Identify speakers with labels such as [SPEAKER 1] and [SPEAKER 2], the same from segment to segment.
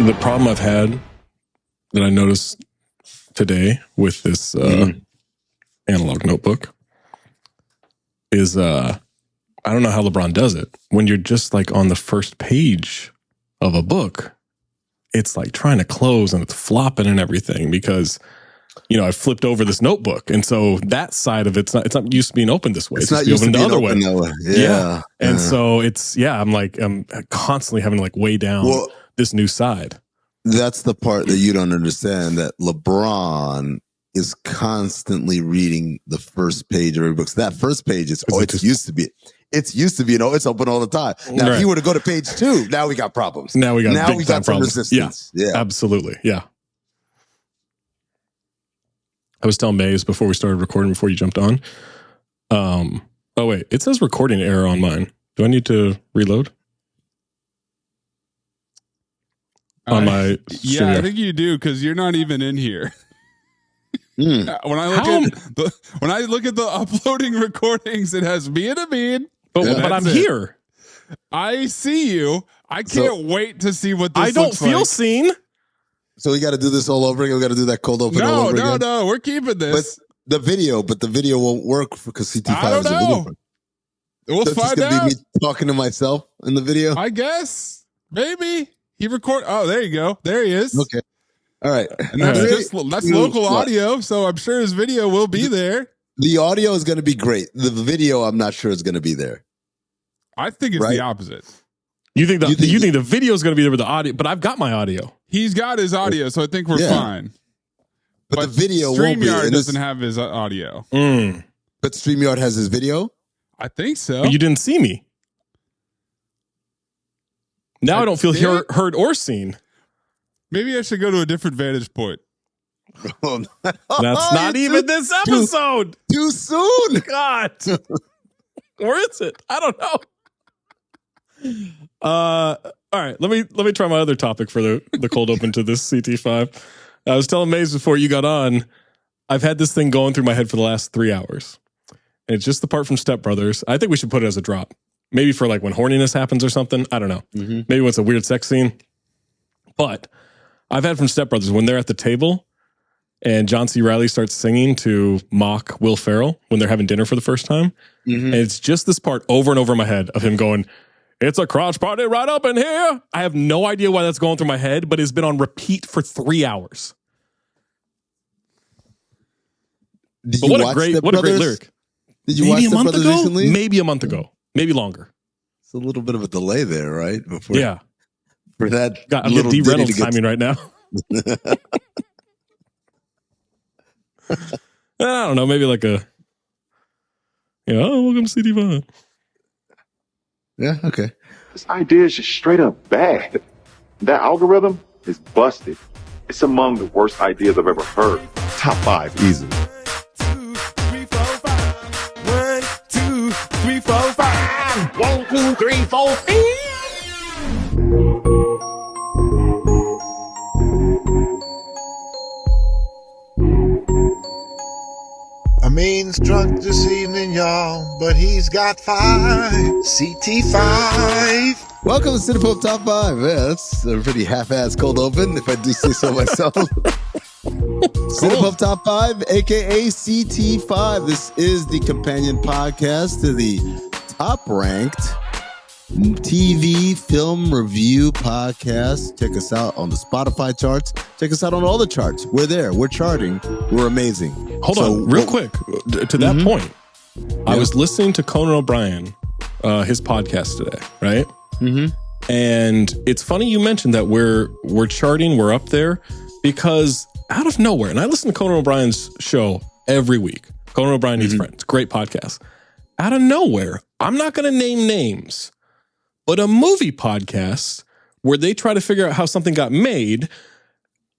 [SPEAKER 1] The problem I've had that I noticed today with this analog notebook is I don't know how LeBron does it. When you're just like on the first page of a book, it's like trying to close and it's flopping and everything because, you know, I flipped over this notebook. And so that side of it's not used to being open this way.
[SPEAKER 2] It's not used to being open the other way. Yeah.
[SPEAKER 1] And so I'm constantly having to like weigh down this new side.
[SPEAKER 2] That's the part that you don't understand, that LeBron is constantly reading the first page of every book. So that first page is, it's used to be, it's open all the time. Now, if you were to go to page 2, now we got problems.
[SPEAKER 1] Now we got
[SPEAKER 2] some resistance.
[SPEAKER 1] Yeah, absolutely. Yeah. I was telling Mayes before we started recording, before you jumped on. Oh, wait. It says recording error on mine. Do I need to reload? On my
[SPEAKER 3] yeah, I think you do, because you're not even in here. When I look at the uploading recordings, it has me and Amin.
[SPEAKER 1] But I'm here.
[SPEAKER 3] I see you. I can't wait to see what this looks like.
[SPEAKER 1] I don't feel seen.
[SPEAKER 2] So we got to do this all over again. We got to do that cold open all over again.
[SPEAKER 3] No, we're keeping this.
[SPEAKER 2] But the video won't work because CT5 is a video.
[SPEAKER 3] We'll find out.
[SPEAKER 2] Be me talking to myself in the video.
[SPEAKER 3] I guess maybe he record. Oh, there you go. There he is.
[SPEAKER 2] Okay. All right.
[SPEAKER 3] And that's local audio, so I'm sure his video will be there.
[SPEAKER 2] The audio is going to be great. The video, I'm not sure is going to be there.
[SPEAKER 3] I think it's the opposite.
[SPEAKER 1] You think the video is going to be there with the audio, but I've got my audio.
[SPEAKER 3] He's got his audio, so I think we're fine.
[SPEAKER 2] But the video won't be.
[SPEAKER 3] StreamYard doesn't have his audio.
[SPEAKER 2] But StreamYard has his video?
[SPEAKER 3] I think so.
[SPEAKER 1] But you didn't see me. Now I don't feel heard or seen.
[SPEAKER 3] Maybe I should go to a different vantage point.
[SPEAKER 1] That's not even this episode.
[SPEAKER 2] Too soon.
[SPEAKER 1] God. Where is it? I don't know. All right, let me try my other topic for the cold open to this CT5. I was telling Mayes before you got on, I've had this thing going through my head for the last 3 hours. And it's just the part from Step Brothers. I think we should put it as a drop. Maybe for like when horniness happens or something. I don't know. Maybe when it's a weird sex scene. But I've had from Step Brothers when they're at the table and John C. Reilly starts singing to mock Will Ferrell when they're having dinner for the first time. And it's just this part over and over in my head of him going, "It's a crotch party right up in here." I have no idea why that's going through my head, but it's been on repeat for 3 hours. What a great lyric.
[SPEAKER 2] Did you watch
[SPEAKER 1] a month ago?
[SPEAKER 2] Recently?
[SPEAKER 1] Maybe a month ago. Maybe longer.
[SPEAKER 2] It's a little bit of a delay there, right?
[SPEAKER 1] For that. I'm
[SPEAKER 2] little
[SPEAKER 1] getting Reynolds timing right now. I don't know. Maybe like welcome to CD5.
[SPEAKER 2] Yeah, okay.
[SPEAKER 4] This idea is just straight up bad. That algorithm is busted. It's among the worst ideas I've ever heard. Top 5, easily.
[SPEAKER 5] 1, 2, 3, 4, 5. 1, 2, 3, 4, 5. 1, 2, 3, 4, 5.
[SPEAKER 6] Amin's drunk this evening, y'all, but he's got 5. CT5.
[SPEAKER 2] Welcome to Cinephobe Top 5. Yeah, that's a pretty half-ass cold open, if I do say so myself. Cinephobe Top 5, a.k.a. CT5. This is the companion podcast to the top-ranked TV film review podcast. Check us out on the Spotify charts. Check us out on all the charts. We're there. We're charting. We're amazing.
[SPEAKER 1] Hold on, real quick. To that point, I was listening to Conan O'Brien, his podcast today, right? And it's funny you mentioned that we're charting, we're up there, because out of nowhere, and I listen to Conan O'Brien's show every week. Conan O'Brien Needs Friends. Great podcast. Out of nowhere, I'm not going to name names, but a movie podcast where they try to figure out how something got made,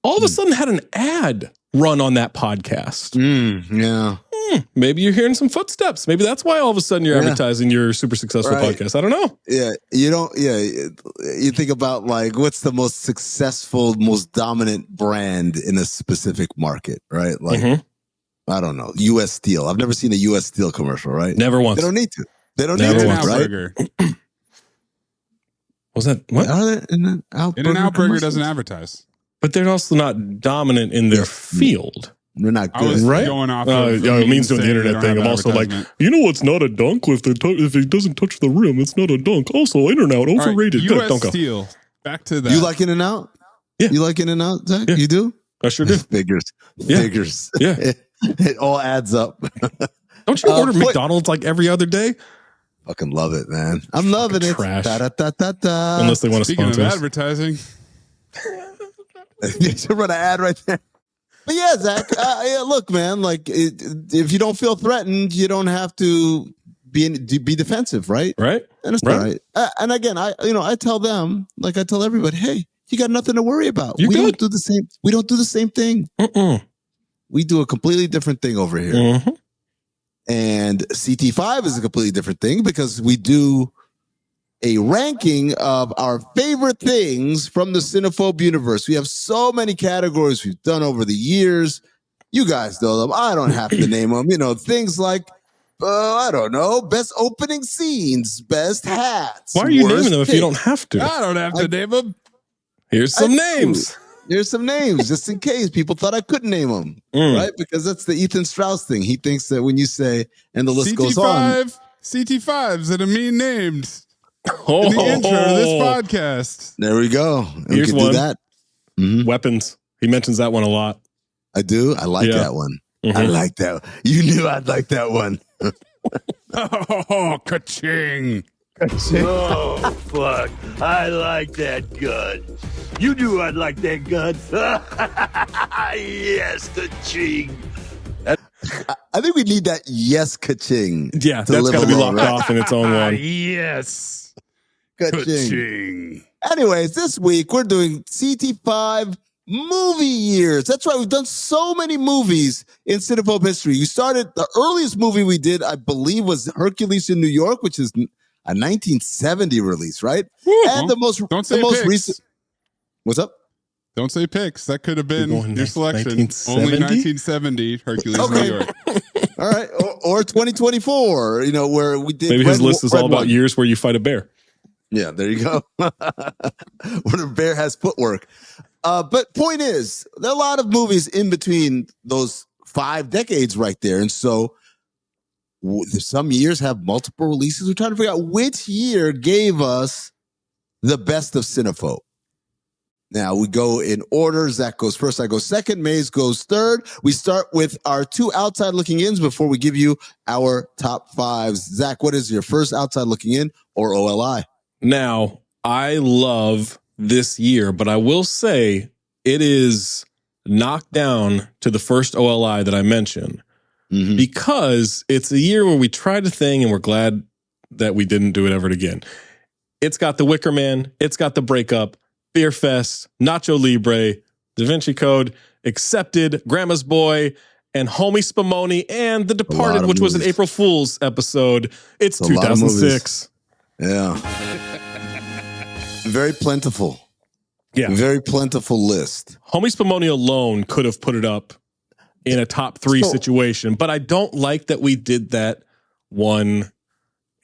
[SPEAKER 1] all of a sudden had an ad run on that podcast. Maybe you're hearing some footsteps. Maybe that's why all of a sudden you're advertising your super successful podcast. I don't know.
[SPEAKER 2] You think about like what's the most successful, most dominant brand in a specific market, right? Like I don't know, U.S. Steel. I've never seen a U.S. Steel commercial, right?
[SPEAKER 1] Never once.
[SPEAKER 2] They don't need to. They don't need to, right?
[SPEAKER 1] Was that what?
[SPEAKER 2] Are they In-N-Out
[SPEAKER 3] In-N-Out Burger
[SPEAKER 2] commercials?
[SPEAKER 3] doesn't advertise.
[SPEAKER 1] But they're also not dominant in their field.
[SPEAKER 2] They're not
[SPEAKER 3] I
[SPEAKER 2] good.
[SPEAKER 3] was
[SPEAKER 1] Right?
[SPEAKER 3] going off.
[SPEAKER 1] It means doing the internet thing. I'm also like, you know what's not a dunk? If it doesn't touch the rim, it's not a dunk. Also, internet overrated.
[SPEAKER 3] Right, U.S. Steel. Back to that.
[SPEAKER 2] You like In-N-Out?
[SPEAKER 1] Yeah.
[SPEAKER 2] You like In-N-Out, Zach?
[SPEAKER 1] Yeah.
[SPEAKER 2] You do?
[SPEAKER 1] I sure do.
[SPEAKER 2] Figures.
[SPEAKER 1] Yeah.
[SPEAKER 2] Figures.
[SPEAKER 1] Yeah.
[SPEAKER 2] It all adds up.
[SPEAKER 1] Don't you order McDonald's like every other day?
[SPEAKER 2] Fucking love it, man. I'm loving it.
[SPEAKER 1] Trash.
[SPEAKER 2] Da-da-da-da-da.
[SPEAKER 1] Unless they want to
[SPEAKER 3] Speaking of
[SPEAKER 1] sponsor us.
[SPEAKER 3] advertising,
[SPEAKER 2] You should run an ad right there. But yeah, Zach, look, man, like if you don't feel threatened, you don't have to be defensive, right?
[SPEAKER 1] Right?
[SPEAKER 2] And it's
[SPEAKER 1] Right.
[SPEAKER 2] all right. And again, I tell them, like I tell everybody, hey, you got nothing to worry about.
[SPEAKER 1] You
[SPEAKER 2] We
[SPEAKER 1] good.
[SPEAKER 2] don't do the same. We don't do the same thing.
[SPEAKER 1] Mm-mm.
[SPEAKER 2] We do a completely different thing over here.
[SPEAKER 1] Mhm.
[SPEAKER 2] And CT5 is a completely different thing because we do a ranking of our favorite things from the Cinephobe universe. We have so many categories we've done over the years. You guys know them. I don't have to name them. You know, things like, I don't know, best opening scenes, best hats.
[SPEAKER 1] Why are you
[SPEAKER 2] worst
[SPEAKER 1] naming them if you
[SPEAKER 2] picks.
[SPEAKER 1] don't have to?
[SPEAKER 3] I don't have to name them.
[SPEAKER 1] Here's some
[SPEAKER 2] I do.
[SPEAKER 1] names.
[SPEAKER 2] Here's some names just in case people thought I couldn't name them, right? Because that's the Ethan Strauss thing. He thinks that when you say, and the list goes on.
[SPEAKER 3] CT5s that Amin named
[SPEAKER 1] Oh,
[SPEAKER 3] in the intro to this podcast.
[SPEAKER 2] There we go. And
[SPEAKER 1] Here's
[SPEAKER 2] we can
[SPEAKER 1] one.
[SPEAKER 2] do that. Mhm.
[SPEAKER 1] Weapons. He mentions that one a lot.
[SPEAKER 2] I do. I like
[SPEAKER 1] Yeah.
[SPEAKER 2] that one.
[SPEAKER 1] Mhm.
[SPEAKER 2] I like that. You knew I'd like that one.
[SPEAKER 3] Oh, ka-ching.
[SPEAKER 5] Oh, fuck. I like that gun. You knew I'd like that gun. Yes, the ching.
[SPEAKER 2] I think we need that yes ka-ching.
[SPEAKER 1] Yeah,
[SPEAKER 2] to
[SPEAKER 1] that's
[SPEAKER 2] live
[SPEAKER 1] got to be
[SPEAKER 2] along,
[SPEAKER 1] locked
[SPEAKER 2] right?
[SPEAKER 1] off in its own one.
[SPEAKER 3] Yes.
[SPEAKER 2] Ka-ching.
[SPEAKER 3] Ka-ching.
[SPEAKER 2] Anyways, this week we're doing CT5 movie years. That's right. We've done so many movies in Cinephobe history. You started, the earliest movie we did, I believe, was Hercules in New York, which is a 1970 release, right? And the most,
[SPEAKER 3] Don't say
[SPEAKER 2] the most
[SPEAKER 3] picks.
[SPEAKER 2] recent. What's up?
[SPEAKER 3] Don't say picks. That could have been
[SPEAKER 1] You're going
[SPEAKER 3] your selection.
[SPEAKER 1] 1970?
[SPEAKER 3] Only 1970 Hercules
[SPEAKER 2] Okay.
[SPEAKER 3] New York.
[SPEAKER 2] All right. Or 2024, you know, where we did.
[SPEAKER 1] Maybe his list is all
[SPEAKER 2] Red
[SPEAKER 1] about
[SPEAKER 2] One.
[SPEAKER 1] years where you fight a bear.
[SPEAKER 2] Yeah, there you go. Where the bear has footwork. But point is, there are a lot of movies in between those 5 decades right there. And so some years have multiple releases. We're trying to figure out which year gave us the best of Cinephobe. Now we go in order. Zach goes first. I go second. Mayes goes third. We start with our 2 outside looking ins before we give you our top 5s. Zach, what is your first outside looking in or OLI?
[SPEAKER 1] Now, I love this year, but I will say it is knocked down to the first OLI that I mentioned because it's a year where we tried a thing and we're glad that we didn't do it ever again. It's got The Wicker Man. It's got The Breakup, Beer Fest, Nacho Libre, Da Vinci Code, Accepted, Grandma's Boy, and Homie Spumoni, and The Departed, which was an
[SPEAKER 2] movies.
[SPEAKER 1] April Fool's episode. It's
[SPEAKER 2] a lot of
[SPEAKER 1] 2006.
[SPEAKER 2] Yeah. Very plentiful.
[SPEAKER 1] Yeah.
[SPEAKER 2] Very plentiful list.
[SPEAKER 1] Homie Spumoni alone could have put it up in a top 3
[SPEAKER 2] So-
[SPEAKER 1] situation, but I don't like that we did that one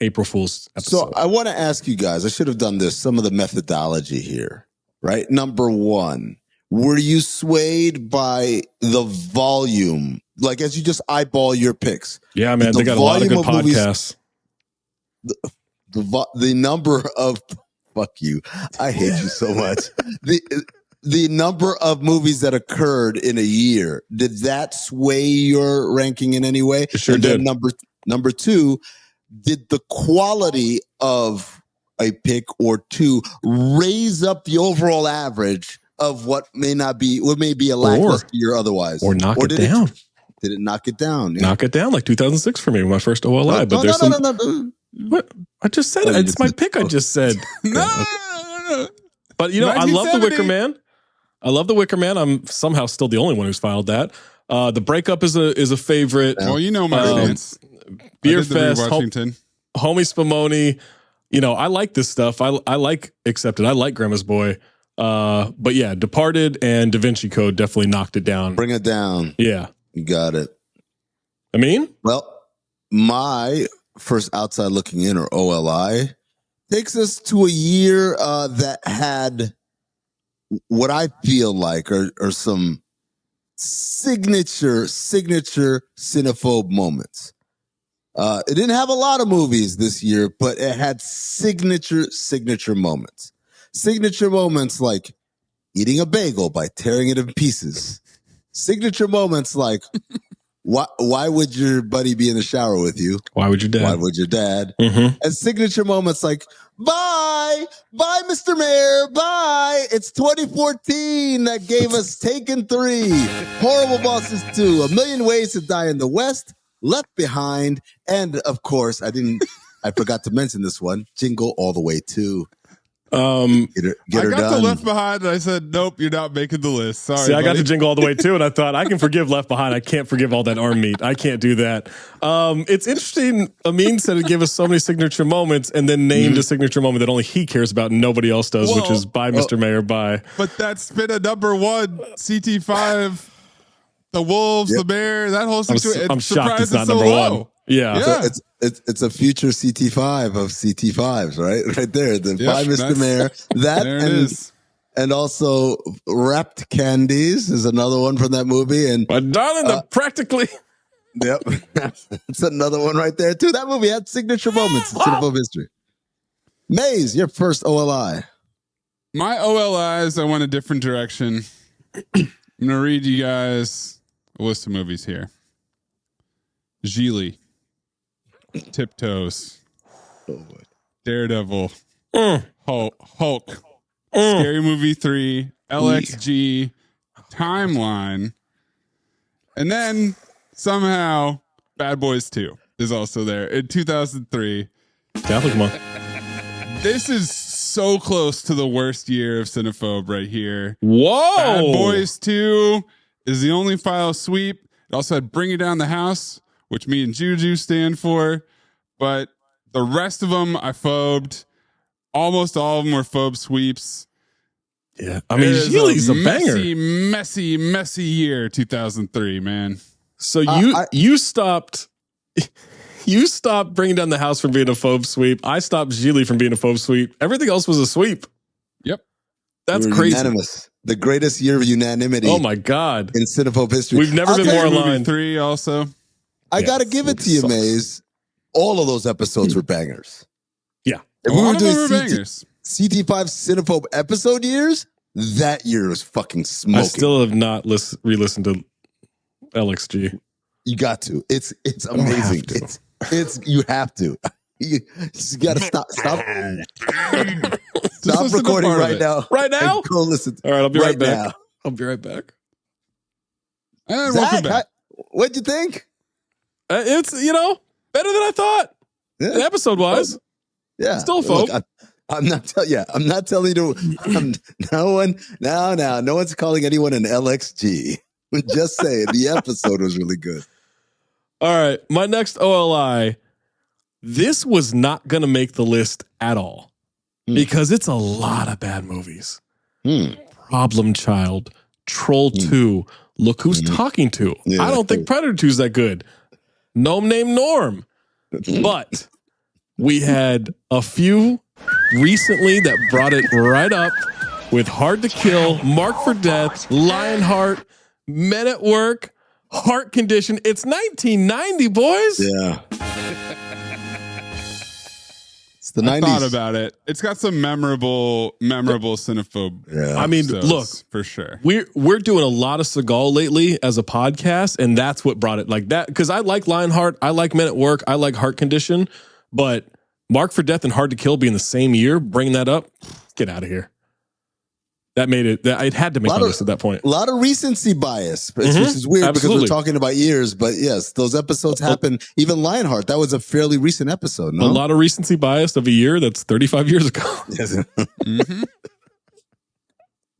[SPEAKER 1] April Fool's episode.
[SPEAKER 2] So I want to ask you guys, I should have done this, some of the methodology here, right? Number 1, were you swayed by the volume? Like as you just eyeball your picks,
[SPEAKER 1] yeah, man,
[SPEAKER 2] the
[SPEAKER 1] they got a lot of good
[SPEAKER 2] volume of movies-
[SPEAKER 1] podcasts.
[SPEAKER 2] the number of, fuck you, I hate you so much. The number of movies that occurred in a year, did that sway your ranking in any way?
[SPEAKER 1] It sure
[SPEAKER 2] And then
[SPEAKER 1] did.
[SPEAKER 2] Number 2, did the quality of a pick or 2 raise up the overall average of what may be a lackluster year otherwise?
[SPEAKER 1] Or knock it
[SPEAKER 2] did
[SPEAKER 1] down.
[SPEAKER 2] Did it knock it down? Yeah.
[SPEAKER 1] Knock it down like 2006 for me, my first OLI. But there's some. What? I just said it. It's my pick. I just said.
[SPEAKER 3] No.
[SPEAKER 1] But, you know, I love The
[SPEAKER 3] 1970.
[SPEAKER 1] Wicker Man. I love The Wicker Man. I'm somehow still the only one who's filed that. The Breakup is a favorite.
[SPEAKER 3] Well, you know my stance.
[SPEAKER 1] Beer
[SPEAKER 3] I did the
[SPEAKER 1] Fest,
[SPEAKER 3] Washington.
[SPEAKER 1] Homie Spumoni. You know, I like this stuff. I like Accepted. I like Grandma's Boy. But yeah, Departed and Da Vinci Code definitely knocked it down.
[SPEAKER 2] Bring it down.
[SPEAKER 1] Yeah.
[SPEAKER 2] You got it.
[SPEAKER 1] I mean,
[SPEAKER 2] Well, my first outside looking in or OLI takes us to a year that had what I feel like are some signature cinephobe moments. It didn't have a lot of movies this year, but it had signature moments. Signature moments like eating a bagel by tearing it in pieces. Signature moments like, why would your buddy be in the shower with you?
[SPEAKER 1] Why would your dad?
[SPEAKER 2] Why would your dad?
[SPEAKER 1] Mm-hmm.
[SPEAKER 2] And signature moments like, bye, Mr. Mayor, bye. It's 2014 that gave us Taken 3, Horrible Bosses 2, A Million Ways to Die in the West, Left Behind, and of course, I forgot to mention this one, Jingle All the Way 2.
[SPEAKER 3] I got
[SPEAKER 2] done.
[SPEAKER 3] the Left Behind and I said, nope, you're not making the list. Sorry.
[SPEAKER 1] See, I got to Jingle All the Way too, and I thought I can forgive Left Behind. I can't forgive all that arm meat. I can't do that. It's interesting. Amin said it gave us so many signature moments, and then named a signature moment that only he cares about and nobody else does, which is bye, Mr. Mayor, bye.
[SPEAKER 3] But that's been a number one CT5. The Wolves, the Bear, that whole situation.
[SPEAKER 1] I'm shocked it's not number one. Yeah.
[SPEAKER 2] So it's a future CT5 of CT5s, right there. The Bye, Mr. Mayor. That
[SPEAKER 3] there it is.
[SPEAKER 2] And also Wrapped Candies is another one from that movie. And
[SPEAKER 1] but darling, practically.
[SPEAKER 2] Yep, it's another one right there too. That movie had signature moments in cinephobe history. Mayes, your first OLI.
[SPEAKER 3] My OLIs, I went a different direction. I'm gonna read you guys a list of movies here. Gigli, Tiptoes, Daredevil, Hulk, Scary Movie 3, LXG, Timeline, and then somehow Bad Boys 2 is also there in 2003.
[SPEAKER 1] Catholic month.
[SPEAKER 3] This is so close to the worst year of Cinephobe right here.
[SPEAKER 1] Whoa!
[SPEAKER 3] Bad Boys 2 is the only file sweep. It also had Bring It Down the House, which me and Juju stand for. But the rest of them I phobed. Almost all of them were phobe sweeps.
[SPEAKER 1] Yeah. I mean, Gigli's a banger.
[SPEAKER 3] Messy year, 2003, man.
[SPEAKER 1] So you stopped Bringing Down the House from being a phobe sweep. I stopped Gigli from being a phobe sweep. Everything else was a sweep.
[SPEAKER 3] Yep.
[SPEAKER 1] That's crazy.
[SPEAKER 2] Unanimous. The greatest year of unanimity.
[SPEAKER 1] Oh my God.
[SPEAKER 2] In cinephobe history.
[SPEAKER 1] We've never been more aligned.
[SPEAKER 3] 3 also.
[SPEAKER 2] I got to give it to you, Maze. All of those episodes were bangers.
[SPEAKER 1] Yeah.
[SPEAKER 2] If we were doing CT5 cinephobe episode years, that year was fucking smoking.
[SPEAKER 1] I still have not re-listened to LXG.
[SPEAKER 2] You got to. It's amazing. It's you have to. You got to stop recording right now.
[SPEAKER 1] Right now?
[SPEAKER 2] Go listen.
[SPEAKER 1] All right, I'll be right back. Now. I'll be right back.
[SPEAKER 3] And welcome back.
[SPEAKER 2] What'd you think?
[SPEAKER 1] It's better than I thought. Yeah. Episode wise,
[SPEAKER 2] yeah,
[SPEAKER 1] still folk.
[SPEAKER 2] Look, I'm not telling you. No one's calling anyone an LXG. Just saying, the episode was really good.
[SPEAKER 1] All right, my next OLI. This was not going to make the list at all because it's a lot of bad movies. Problem Child, Troll 2, Look Who's Talking To. Yeah, I don't think Predator 2 is that good. Gnome Named Norm. But we had a few recently that brought it right up with Hard to Kill, Mark for Death, Lionheart, Men at Work, Heart Condition. It's 1990, boys.
[SPEAKER 2] Yeah. It's the 90s.
[SPEAKER 3] I thought about it. It's got some memorable cinephobe.
[SPEAKER 2] Yeah.
[SPEAKER 1] I mean, look,
[SPEAKER 3] for sure.
[SPEAKER 1] We're doing a lot of Seagal lately as a podcast, and that's what brought it like that. Because I like Lionheart, I like Men at Work, I like Heart Condition, but Mark for Death and Hard to Kill being the same year, bring that up, get out of here. That made it. It had to make my list at that point.
[SPEAKER 2] A lot of recency bias, which is weird because we're talking about years. But yes, those episodes happen. Even Lionheart, that was a fairly recent episode. No?
[SPEAKER 1] A lot of recency bias of a year that's 35 years ago.
[SPEAKER 2] Yes.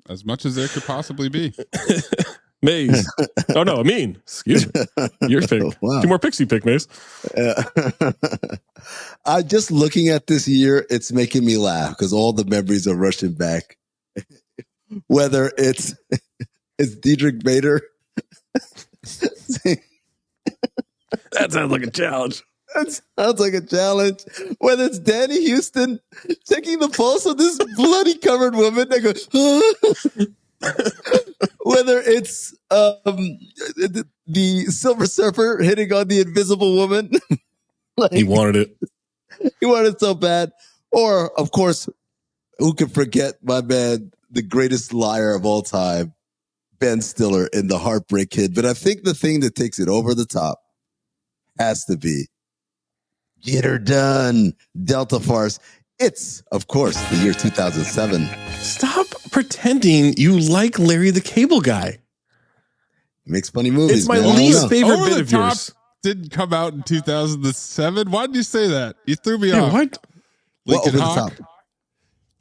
[SPEAKER 3] As much as there could possibly be.
[SPEAKER 1] Maze. Oh no, Amin. Excuse me. Your pick. Wow. 2 more pixie pick, Maze.
[SPEAKER 2] I'm just looking at this year. It's making me laugh because all the memories are rushing back. Whether it's Diedrich Bader.
[SPEAKER 1] That sounds like a challenge.
[SPEAKER 2] That sounds like a challenge. Whether it's Danny Houston checking the pulse of this bloody covered woman that goes, whether it's the Silver Surfer hitting on the invisible woman. Like,
[SPEAKER 1] He wanted it.
[SPEAKER 2] he wanted it so bad. Or, of course, who can forget my man, the greatest liar of all time, Ben Stiller in The Heartbreak Kid. But I think the thing that takes it over the top has to be Get Her Done, Delta Farce. It's, of course, the year 2007.
[SPEAKER 1] Stop pretending you like Larry the Cable Guy.
[SPEAKER 2] He makes funny movies.
[SPEAKER 1] It's my
[SPEAKER 2] man.
[SPEAKER 1] least favorite
[SPEAKER 3] Over
[SPEAKER 1] bit
[SPEAKER 3] the
[SPEAKER 1] of
[SPEAKER 3] Top
[SPEAKER 1] yours.
[SPEAKER 3] didn't come out in 2007. Why did you say that? You threw me
[SPEAKER 1] Yeah,
[SPEAKER 3] off.
[SPEAKER 1] what?
[SPEAKER 2] What,
[SPEAKER 3] Lincoln
[SPEAKER 2] over the
[SPEAKER 3] Hawk.
[SPEAKER 2] top?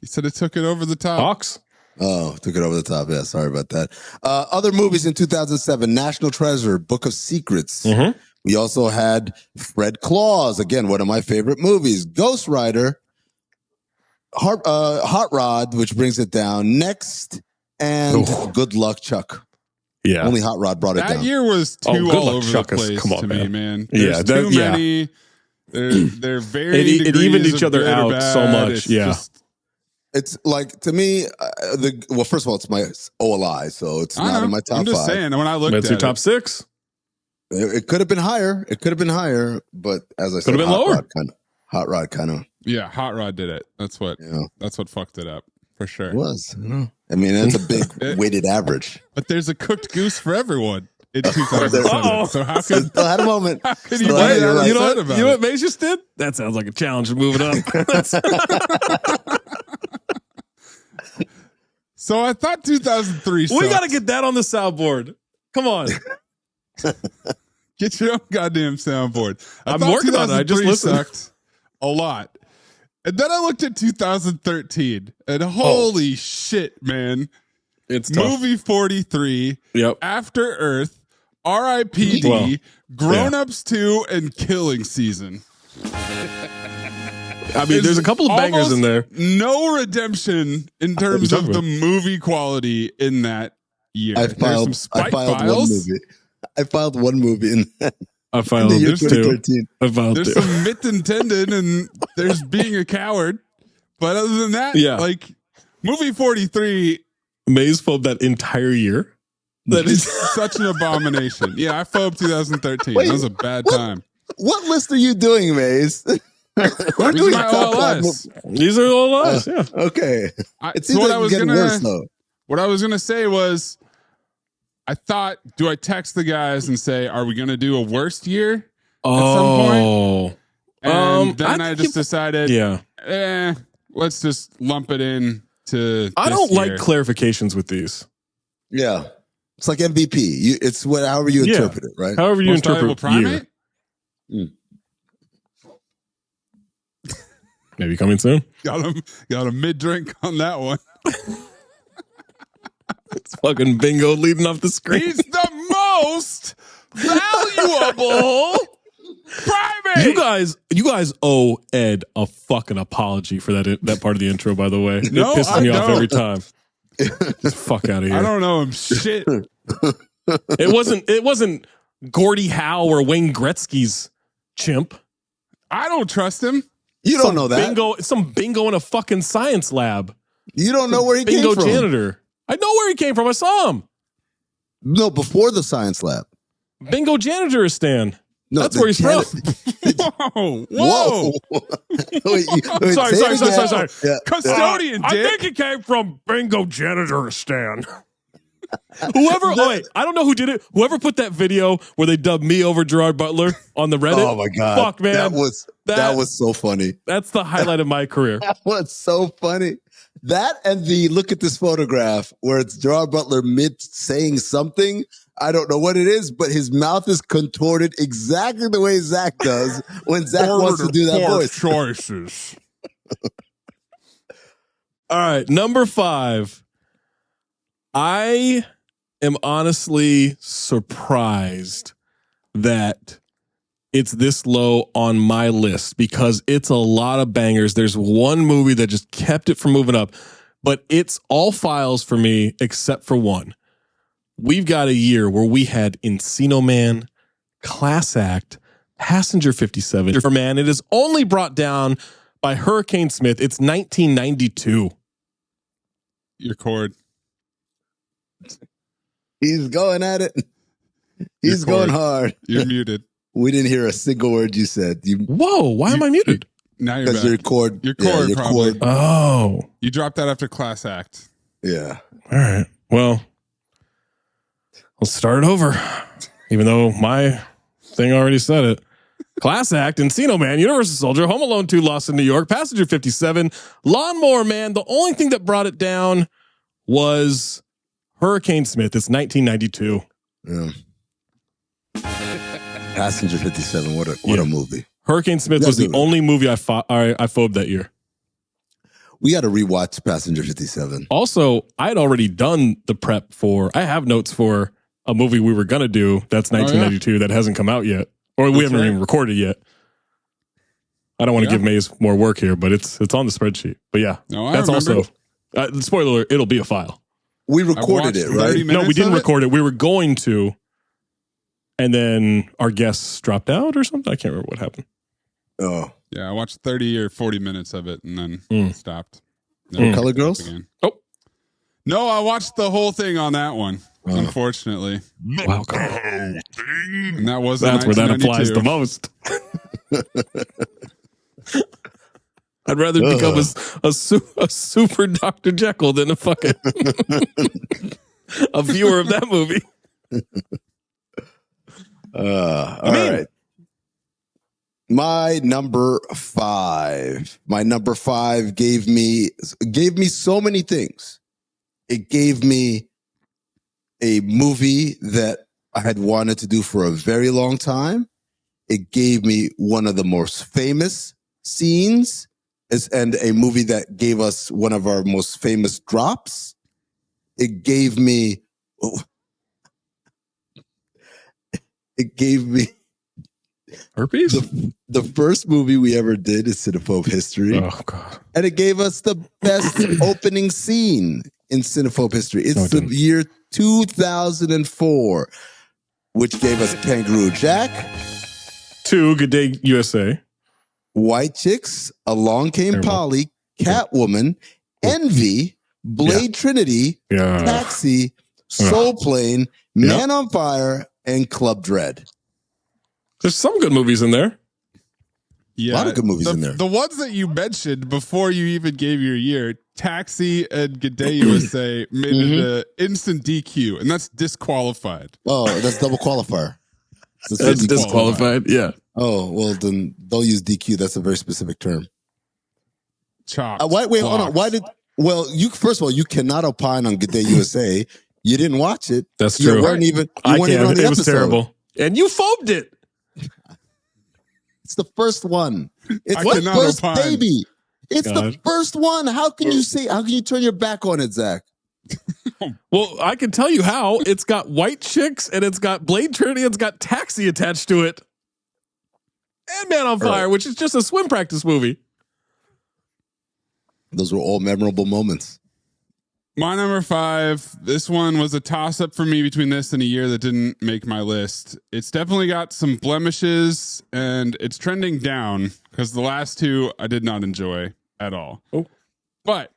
[SPEAKER 3] You said it took it over the top.
[SPEAKER 1] Hawks?
[SPEAKER 2] Oh, took it over the top. Yeah, sorry about that. Other movies in 2007, National Treasure, Book of Secrets.
[SPEAKER 1] Mm-hmm.
[SPEAKER 2] We also had Fred Claus, again, one of my favorite movies. Ghost Rider, Hot Rod, which brings it down. Next, and Good Luck, Chuck.
[SPEAKER 1] Yeah.
[SPEAKER 2] Only Hot Rod brought it
[SPEAKER 3] That
[SPEAKER 2] down.
[SPEAKER 3] year was
[SPEAKER 1] Oh,
[SPEAKER 3] too
[SPEAKER 1] Good
[SPEAKER 3] all
[SPEAKER 1] Luck,
[SPEAKER 3] over
[SPEAKER 1] Chuck
[SPEAKER 3] the
[SPEAKER 1] is-
[SPEAKER 3] place
[SPEAKER 1] come on,
[SPEAKER 3] to me,
[SPEAKER 1] man.
[SPEAKER 3] man.
[SPEAKER 1] Yeah,
[SPEAKER 3] There's too
[SPEAKER 1] yeah.
[SPEAKER 3] many. They're very
[SPEAKER 1] It
[SPEAKER 3] degrees
[SPEAKER 1] evened each
[SPEAKER 3] of
[SPEAKER 1] other
[SPEAKER 3] good or
[SPEAKER 1] out
[SPEAKER 3] bad.
[SPEAKER 1] so much,
[SPEAKER 3] It's
[SPEAKER 1] yeah.
[SPEAKER 3] just-
[SPEAKER 2] It's like, to me, well, first of all, it's my OLI, so it's
[SPEAKER 3] I
[SPEAKER 2] not
[SPEAKER 3] know.
[SPEAKER 2] in my top
[SPEAKER 3] I'm just
[SPEAKER 2] five.
[SPEAKER 3] saying. When I looked
[SPEAKER 1] That's
[SPEAKER 3] at
[SPEAKER 1] your
[SPEAKER 3] it,
[SPEAKER 1] top six.
[SPEAKER 2] It could have been higher. It could have been higher, but as I said,
[SPEAKER 1] Could have been lower.
[SPEAKER 2] Hot Rod kind of,
[SPEAKER 3] yeah, Hot Rod did it. That's what.
[SPEAKER 2] you know,
[SPEAKER 3] That's what fucked it up for sure.
[SPEAKER 2] it was. You know? I mean, that's a big weighted average.
[SPEAKER 3] But there's a cooked goose for everyone in 2007.
[SPEAKER 1] Uh-oh.
[SPEAKER 3] So how could
[SPEAKER 2] Still had a moment.
[SPEAKER 3] how could you
[SPEAKER 2] Still
[SPEAKER 3] be
[SPEAKER 2] had it, you're
[SPEAKER 3] that
[SPEAKER 2] right.
[SPEAKER 1] You know
[SPEAKER 3] upset
[SPEAKER 1] what?
[SPEAKER 3] about
[SPEAKER 1] You know
[SPEAKER 3] it?
[SPEAKER 1] what Maze just did? That sounds like a challenge to move it up.
[SPEAKER 3] So I thought 2003.
[SPEAKER 1] We
[SPEAKER 3] sucked.
[SPEAKER 1] got to get that on the soundboard. Come on.
[SPEAKER 3] Get your own goddamn soundboard. I
[SPEAKER 1] I'm
[SPEAKER 3] thought
[SPEAKER 1] working on it. I just
[SPEAKER 3] 2003
[SPEAKER 1] listened.
[SPEAKER 3] sucked a lot. And then I looked at 2013 and holy shit, man.
[SPEAKER 1] It's tough.
[SPEAKER 3] Movie 43,
[SPEAKER 1] Yep.
[SPEAKER 3] After Earth, R.I.P.D.,
[SPEAKER 1] Well,
[SPEAKER 3] Grown Ups 2, and Killing Season.
[SPEAKER 1] I mean, there's a couple of bangers
[SPEAKER 3] Almost
[SPEAKER 1] in there.
[SPEAKER 3] No redemption in terms
[SPEAKER 1] talking
[SPEAKER 3] of the
[SPEAKER 1] about?
[SPEAKER 3] movie quality in that year.
[SPEAKER 2] I
[SPEAKER 3] There's
[SPEAKER 2] filed,
[SPEAKER 3] some spike
[SPEAKER 2] one
[SPEAKER 3] files.
[SPEAKER 2] movie. I filed one movie in
[SPEAKER 1] I
[SPEAKER 2] the
[SPEAKER 1] filed
[SPEAKER 2] year
[SPEAKER 1] this too.
[SPEAKER 2] 2013.
[SPEAKER 1] I filed
[SPEAKER 3] There's
[SPEAKER 1] two.
[SPEAKER 3] some mitten tendon and there's being a coward. But other than that,
[SPEAKER 1] Yeah.
[SPEAKER 3] like movie 43
[SPEAKER 1] Maze phobed that entire year. That
[SPEAKER 3] is
[SPEAKER 1] is
[SPEAKER 3] such an abomination. Yeah, I phobed 2013.
[SPEAKER 2] Wait,
[SPEAKER 3] that was a bad time.
[SPEAKER 2] What list are you doing, Maze? We're
[SPEAKER 3] These
[SPEAKER 2] doing
[SPEAKER 3] are my
[SPEAKER 2] top five
[SPEAKER 3] OLS.
[SPEAKER 1] these are all lies. Yeah.
[SPEAKER 2] Okay.
[SPEAKER 3] I,
[SPEAKER 2] It
[SPEAKER 3] so
[SPEAKER 2] seems
[SPEAKER 3] what
[SPEAKER 2] like
[SPEAKER 3] I
[SPEAKER 2] you're
[SPEAKER 3] was
[SPEAKER 2] getting
[SPEAKER 3] gonna
[SPEAKER 2] worse, though.
[SPEAKER 3] what I was gonna say was I thought, do I text the guys and say, are we gonna do a worst year?
[SPEAKER 1] Oh.
[SPEAKER 3] And then
[SPEAKER 1] I
[SPEAKER 3] I
[SPEAKER 1] think
[SPEAKER 3] just decided,
[SPEAKER 1] Yeah.
[SPEAKER 3] let's just lump it in to
[SPEAKER 1] I
[SPEAKER 3] this
[SPEAKER 1] don't like
[SPEAKER 3] year.
[SPEAKER 1] clarifications with these.
[SPEAKER 2] Yeah. It's like MVP. It's however you
[SPEAKER 1] Yeah.
[SPEAKER 2] interpret it, right?
[SPEAKER 1] However you
[SPEAKER 3] Most valuable
[SPEAKER 1] interpret year.
[SPEAKER 3] primate.
[SPEAKER 1] Maybe coming soon.
[SPEAKER 3] Got a mid drink on that one.
[SPEAKER 1] It's fucking bingo leading off the screen.
[SPEAKER 3] He's the most valuable primate.
[SPEAKER 1] You guys owe Ed a fucking apology for that part of the intro, by the way. It
[SPEAKER 3] No,
[SPEAKER 1] pisses
[SPEAKER 3] I
[SPEAKER 1] me off
[SPEAKER 3] don't.
[SPEAKER 1] every time. Just fuck out of here.
[SPEAKER 3] I don't know him shit.
[SPEAKER 1] It wasn't Gordie Howe or Wayne Gretzky's chimp.
[SPEAKER 3] I don't trust him.
[SPEAKER 2] You don't know that.
[SPEAKER 1] Some bingo in a fucking science lab.
[SPEAKER 2] You don't know where he came
[SPEAKER 1] Bingo
[SPEAKER 2] from.
[SPEAKER 1] janitor. I know where he came from. I saw him.
[SPEAKER 2] No, before the science lab.
[SPEAKER 1] Bingo janitor is Stan.
[SPEAKER 2] No,
[SPEAKER 1] That's
[SPEAKER 2] the
[SPEAKER 1] where he's from.
[SPEAKER 3] Whoa.
[SPEAKER 2] Whoa. Wait,
[SPEAKER 1] Sorry.
[SPEAKER 2] say it again. Yeah.
[SPEAKER 3] Custodian,
[SPEAKER 1] I
[SPEAKER 3] dick.
[SPEAKER 1] think it came from Bingo Janitor Stan. Whoever, wait, I don't know who did it. Whoever put that video where they dubbed me over Gerard Butler on the Reddit.
[SPEAKER 2] Oh my god.
[SPEAKER 1] Fuck, man.
[SPEAKER 2] That was so funny.
[SPEAKER 1] That's the highlight of my career.
[SPEAKER 2] That was so funny. That and the look at this photograph where it's Gerard Butler mid saying something. I don't know what it is, but his mouth is contorted exactly the way Zach does when Zach wants to do that
[SPEAKER 3] Poor
[SPEAKER 2] voice.
[SPEAKER 3] choices.
[SPEAKER 1] All right, number 5. I am honestly surprised that it's this low on my list because it's a lot of bangers. There's one movie that just kept it from moving up, but it's all files for me except for one. We've got a year where we had Encino Man, Class Act, Passenger 57. Man, it is only brought down by Hurricane Smith. It's 1992.
[SPEAKER 3] Your cord.
[SPEAKER 2] He's going at it. He's
[SPEAKER 3] Your
[SPEAKER 2] going
[SPEAKER 3] cord.
[SPEAKER 2] hard.
[SPEAKER 3] You're muted.
[SPEAKER 2] We didn't hear a single word you said.
[SPEAKER 1] Whoa, why am I muted?
[SPEAKER 3] Now you're
[SPEAKER 2] Because
[SPEAKER 3] back.
[SPEAKER 2] your cord.
[SPEAKER 3] Your cord,
[SPEAKER 2] your
[SPEAKER 3] probably.
[SPEAKER 2] cord.
[SPEAKER 1] Oh,
[SPEAKER 3] You dropped that after class act.
[SPEAKER 2] Yeah.
[SPEAKER 1] all right. Well, let's start over. Even though my thing already said it. Class Act, Encino Man, Universal Soldier, Home Alone 2, Lost in New York, Passenger 57, Lawnmower Man. The only thing that brought it down was Hurricane Smith. It's 1992.
[SPEAKER 2] Yeah. Passenger 57. What a movie.
[SPEAKER 1] Hurricane Smith was the only movie I phobed that year.
[SPEAKER 2] We got to rewatch Passenger 57.
[SPEAKER 1] Also, I had already done the prep for, I have notes for a movie we were going to do that's 1992 that hasn't come out yet. Or we haven't even recorded yet. I don't want to give Mayes more work here, but it's on the spreadsheet. But yeah, that's also, spoiler alert, it'll be a file.
[SPEAKER 2] We recorded it, right?
[SPEAKER 1] No, we didn't record it. We were going to, and then our guests dropped out or something. I can't remember what happened.
[SPEAKER 2] Oh.
[SPEAKER 3] Yeah, I watched 30 or 40 minutes of it and then stopped.
[SPEAKER 2] Color Girls?
[SPEAKER 3] Again.
[SPEAKER 1] Oh.
[SPEAKER 3] No, I watched the whole thing on that one, unfortunately.
[SPEAKER 1] Welcome.
[SPEAKER 3] And that was
[SPEAKER 1] That's where that applies the most. I'd rather become a super Dr. Jekyll than a fucking a viewer of that movie.
[SPEAKER 2] All right. My number five gave me so many things. It gave me a movie that I had wanted to do for a very long time. It gave me one of the most famous scenes and a movie that gave us one of our most famous drops. It gave me
[SPEAKER 1] herpes.
[SPEAKER 2] The first movie we ever did is Cinephobe history.
[SPEAKER 1] Oh God!
[SPEAKER 2] And it gave us the best opening scene in Cinephobe history. It's the year 2004, which gave us Kangaroo Jack,
[SPEAKER 1] 2 Good Day USA,
[SPEAKER 2] White Chicks, Along Came Polly, Catwoman, Envy, Blade Trinity, Taxi, Soul Plane, Man on Fire, and Club Dread.
[SPEAKER 1] There's some good movies in there.
[SPEAKER 3] Yeah,
[SPEAKER 2] a lot of good movies in there.
[SPEAKER 3] The ones that you mentioned before you even gave your year, Taxi and Good Day USA, made it an instant DQ, and that's disqualified.
[SPEAKER 2] Oh, that's double qualifier.
[SPEAKER 1] That's disqualified. Yeah.
[SPEAKER 2] Oh, well, then don't use DQ. That's a very specific term.
[SPEAKER 3] Chopped.
[SPEAKER 2] Wait, hold on. Why did? Well, first of all, you cannot opine on Good Day USA. You didn't watch it.
[SPEAKER 1] That's true.
[SPEAKER 2] You weren't even.
[SPEAKER 1] I
[SPEAKER 2] on the
[SPEAKER 1] it
[SPEAKER 2] episode.
[SPEAKER 1] was terrible, and you phobed it.
[SPEAKER 2] It's the first one. It's
[SPEAKER 3] I
[SPEAKER 2] the first
[SPEAKER 3] opine.
[SPEAKER 2] baby. It's the first one. How can you turn your back on it, Zach?
[SPEAKER 1] Well, I can tell you how. It's got White Chicks and it's got Blade Trinity. It's got Taxi attached to it, and Man on Fire, which is just a swim practice movie.
[SPEAKER 2] Those were all memorable moments.
[SPEAKER 3] My number 5, this one was a toss-up for me between this and a year that didn't make my list. It's definitely got some blemishes, and it's trending down because the last 2 I did not enjoy at all.
[SPEAKER 1] Oh.
[SPEAKER 3] But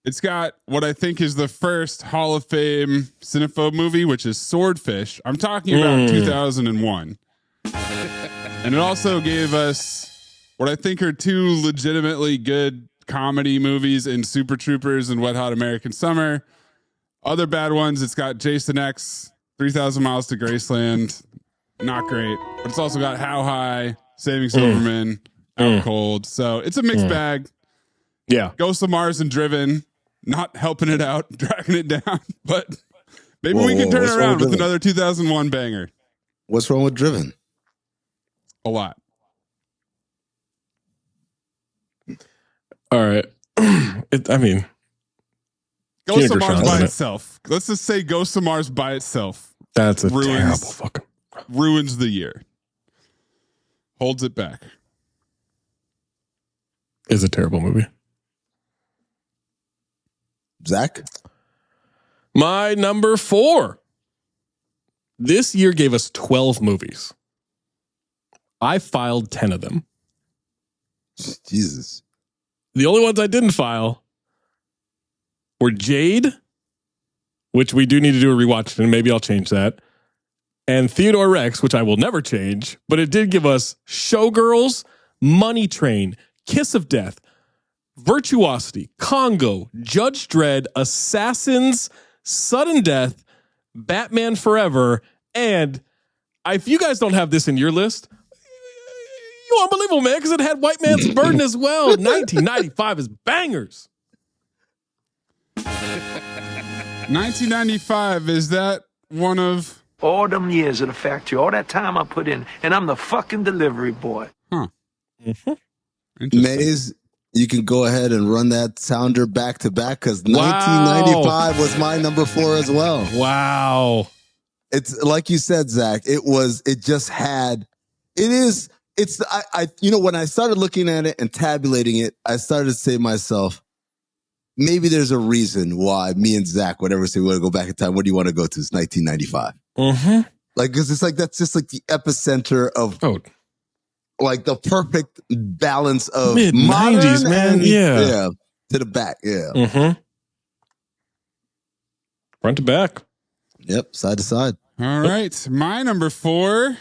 [SPEAKER 3] it's got what I think is the first Hall of Fame Cinephobe movie, which is Swordfish. I'm talking about 2001. And it also gave us what I think are 2 legitimately good comedy movies in Super Troopers and Wet Hot American Summer. Other bad ones, it's got Jason X, 3,000 Miles to Graceland. Not great. But it's also got How High, Saving Silverman, Out Cold. So it's a mixed bag.
[SPEAKER 1] Yeah.
[SPEAKER 3] Ghost of Mars and Driven, not helping it out, dragging it down. But maybe we can turn it around with another 2001 banger.
[SPEAKER 2] What's wrong with Driven?
[SPEAKER 3] A lot.
[SPEAKER 1] All right. Ghost
[SPEAKER 3] of Mars by itself. Let's just say Ghost of Mars by itself.
[SPEAKER 1] That's a terrible fucking.
[SPEAKER 3] Ruins the year. Holds it back.
[SPEAKER 1] Is a terrible movie.
[SPEAKER 2] Zach?
[SPEAKER 1] My number 4. This year gave us 12 movies. I filed 10 of them.
[SPEAKER 2] Jesus.
[SPEAKER 1] The only ones I didn't file were Jade, which we do need to do a rewatch, and maybe I'll change that, and Theodore Rex, which I will never change, but it did give us Showgirls, Money Train, Kiss of Death, Virtuosity, Congo, Judge Dredd, Assassins, Sudden Death, Batman Forever, and if you guys don't have this in your list, you're unbelievable, man, because it had White Man's Burden as well. 1995 is bangers.
[SPEAKER 3] 1995, is that one of...
[SPEAKER 7] All them years at the factory, all that time I put in, and I'm the fucking delivery boy.
[SPEAKER 3] Huh.
[SPEAKER 1] Mm-hmm.
[SPEAKER 2] Maze, you can go ahead and run that sounder back to back because 1995 was my number 4 as well.
[SPEAKER 1] Wow.
[SPEAKER 2] It's like you said, Zach, I when I started looking at it and tabulating it, I started to say to myself, maybe there's a reason why me and Zach, whatever, say we want to go back in time. What do you want to go to? It's 1995.
[SPEAKER 1] Mm-hmm.
[SPEAKER 2] Like, because it's like, that's just like the epicenter of like the perfect balance of
[SPEAKER 1] mid-90s, man.
[SPEAKER 2] And,
[SPEAKER 1] yeah.
[SPEAKER 2] To the back. Yeah.
[SPEAKER 1] Mm-hmm. Front to back.
[SPEAKER 2] Yep. Side to side.
[SPEAKER 3] All right. My number 4,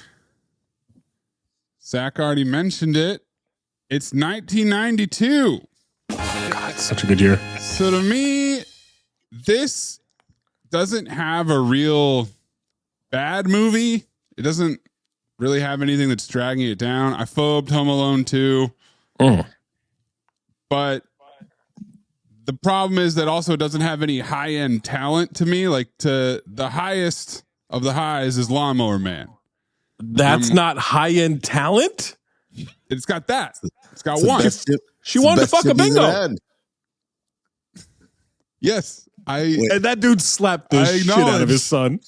[SPEAKER 3] Zach already mentioned it. It's 1992.
[SPEAKER 1] God, it's such a good year.
[SPEAKER 3] So to me, this doesn't have a real bad movie. It doesn't really have anything that's dragging it down. I phobed Home Alone 2. But the problem is that also it doesn't have any high-end talent to me. Like, to the highest of the highs is Lawnmower Man.
[SPEAKER 1] That's not high-end talent?
[SPEAKER 3] It's got that. It's got one.
[SPEAKER 1] She wanted to fuck a bingo.
[SPEAKER 3] Yes.
[SPEAKER 1] And that dude slapped the shit out of his son.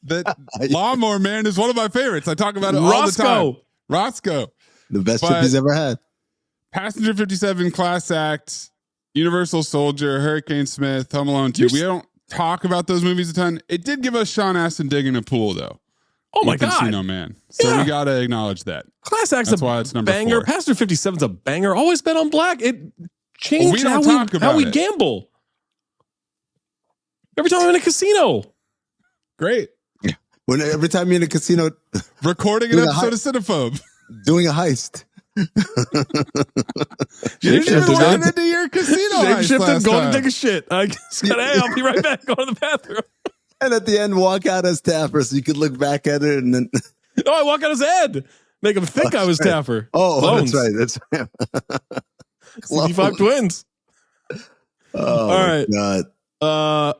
[SPEAKER 3] That Lawnmower Man is one of my favorites. I talk about it all the time. Roscoe.
[SPEAKER 2] The best trip he's ever had.
[SPEAKER 3] Passenger 57, Class Act, Universal Soldier, Hurricane Smith, Home Alone 2. We don't talk about those movies a ton. It did give us Sean Astin digging a pool, though.
[SPEAKER 1] Oh my God.
[SPEAKER 3] Casino Man. So we got to acknowledge that.
[SPEAKER 1] Class Act's
[SPEAKER 3] That's why it's number
[SPEAKER 1] banger.
[SPEAKER 3] 4.
[SPEAKER 1] Passenger 57's a banger. Always Bet on Black. It changed how we gamble. Every time I'm in a casino.
[SPEAKER 3] Great.
[SPEAKER 2] Yeah. Every time you're in a casino.
[SPEAKER 3] Recording an episode of Cinephobe.
[SPEAKER 2] Doing a heist.
[SPEAKER 3] You didn't even walk into your casino heist last
[SPEAKER 1] going
[SPEAKER 3] time.
[SPEAKER 1] to take a shit. I said, hey, I'll be right back. Go to the bathroom.
[SPEAKER 2] And at the end, walk out as Taffer so you could look back at it and then...
[SPEAKER 1] I walk out as Ed. Make him think I was Taffer.
[SPEAKER 2] Clones. That's right.
[SPEAKER 1] CT5 twins.
[SPEAKER 2] Oh,
[SPEAKER 1] all right.
[SPEAKER 2] God.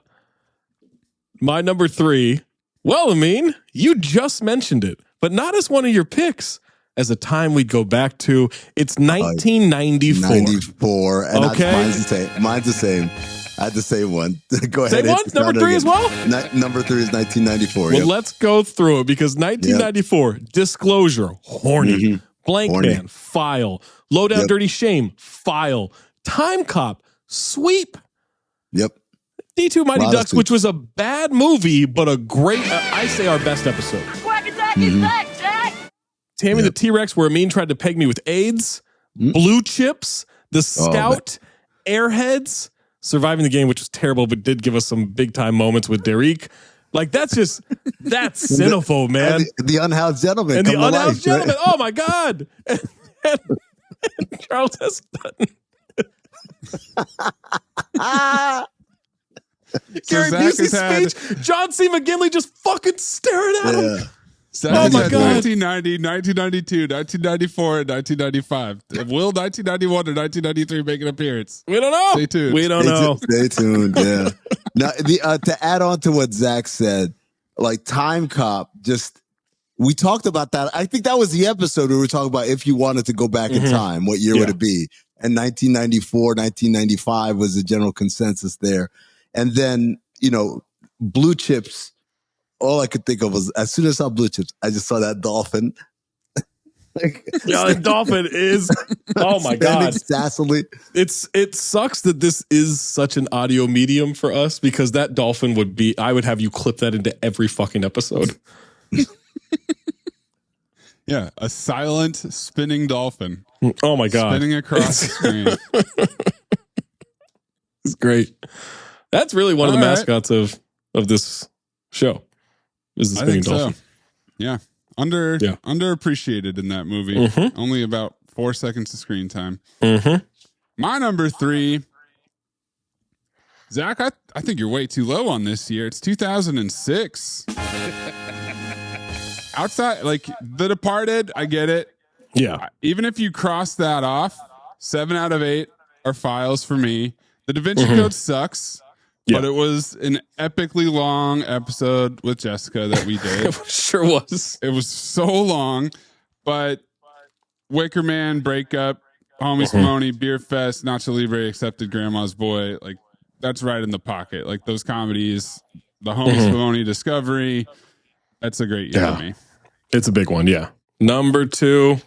[SPEAKER 1] My number 3. Well, Amin, you just mentioned it, but not as one of your picks. As a time we'd go back to. It's 1994.
[SPEAKER 2] 94. And
[SPEAKER 1] okay.
[SPEAKER 2] Mine's the same. I had the same one. Go ahead.
[SPEAKER 1] Same one? Number 3 as well?
[SPEAKER 2] Number 3 is 1994.
[SPEAKER 1] Well, let's go through it because 1994, Disclosure, horny. Blank Man, file. Low Down Dirty Shame, file. Time Cop, sweep.
[SPEAKER 2] Yep.
[SPEAKER 1] D2 Mighty Ducks, which was a bad movie, but a great, I say our best episode. Tammy the T-Rex, where Amin tried to peg me with AIDS. Blue Chips, The Scout, Airheads, Surviving the Game, which was terrible, but did give us some big-time moments with Derek. Like, that's Cinephobe, man.
[SPEAKER 2] The Unhoused Gentleman.
[SPEAKER 1] And the Unhoused Gentleman. Right? Oh, my God. And Charles S. Dutton. Gary Busey's speech, John C. McGinley just fucking staring at him.
[SPEAKER 3] Oh my God. 1990, 1992, 1994, and 1995. Will 1991 or 1993 make an appearance?
[SPEAKER 1] We don't know.
[SPEAKER 3] Stay tuned.
[SPEAKER 1] We don't know.
[SPEAKER 2] Stay tuned, yeah. Now, to add on to what Zach said, like Time Cop, we talked about that. I think that was the episode where we were talking about if you wanted to go back in time, what year would it be? And 1994, 1995 was the general consensus there. And then, Blue Chips, all I could think of was, as soon as I saw Blue Chips, I just saw that dolphin.
[SPEAKER 1] The dolphin is, oh my God.
[SPEAKER 2] Sassily.
[SPEAKER 1] It sucks that this is such an audio medium for us because that dolphin I would have you clip that into every fucking episode.
[SPEAKER 3] Yeah, a silent spinning dolphin
[SPEAKER 1] Oh my god,
[SPEAKER 3] spinning across the screen.
[SPEAKER 1] it's great. That's really one of the
[SPEAKER 3] All right.
[SPEAKER 1] mascots of this show. Is the
[SPEAKER 3] I
[SPEAKER 1] spinning
[SPEAKER 3] think
[SPEAKER 1] dolphin?
[SPEAKER 3] so. Yeah. Underappreciated in that movie.
[SPEAKER 1] Mhm.
[SPEAKER 3] Only about 4 seconds of screen time.
[SPEAKER 1] Mm-hmm.
[SPEAKER 3] My number 3, Zach, I think you're way too low on this year. It's 2006. Outside, like The Departed, I get it.
[SPEAKER 1] Yeah.
[SPEAKER 3] Even if you cross that off, 7 out of 8 are files for me. The Da Vinci Code sucks, but
[SPEAKER 1] Yeah.
[SPEAKER 3] it was an epically long episode with Jessica that we did.
[SPEAKER 1] It sure was.
[SPEAKER 3] It was so long, but Wicker Man, Breakup, Homie Simone, Beer Fest, Nacho Libre, Accepted, Grandma's Boy, like that's right in the pocket. Like those comedies, the Homie Simone Discovery, that's a great year for me.
[SPEAKER 1] It's a big one, yeah. Number 2,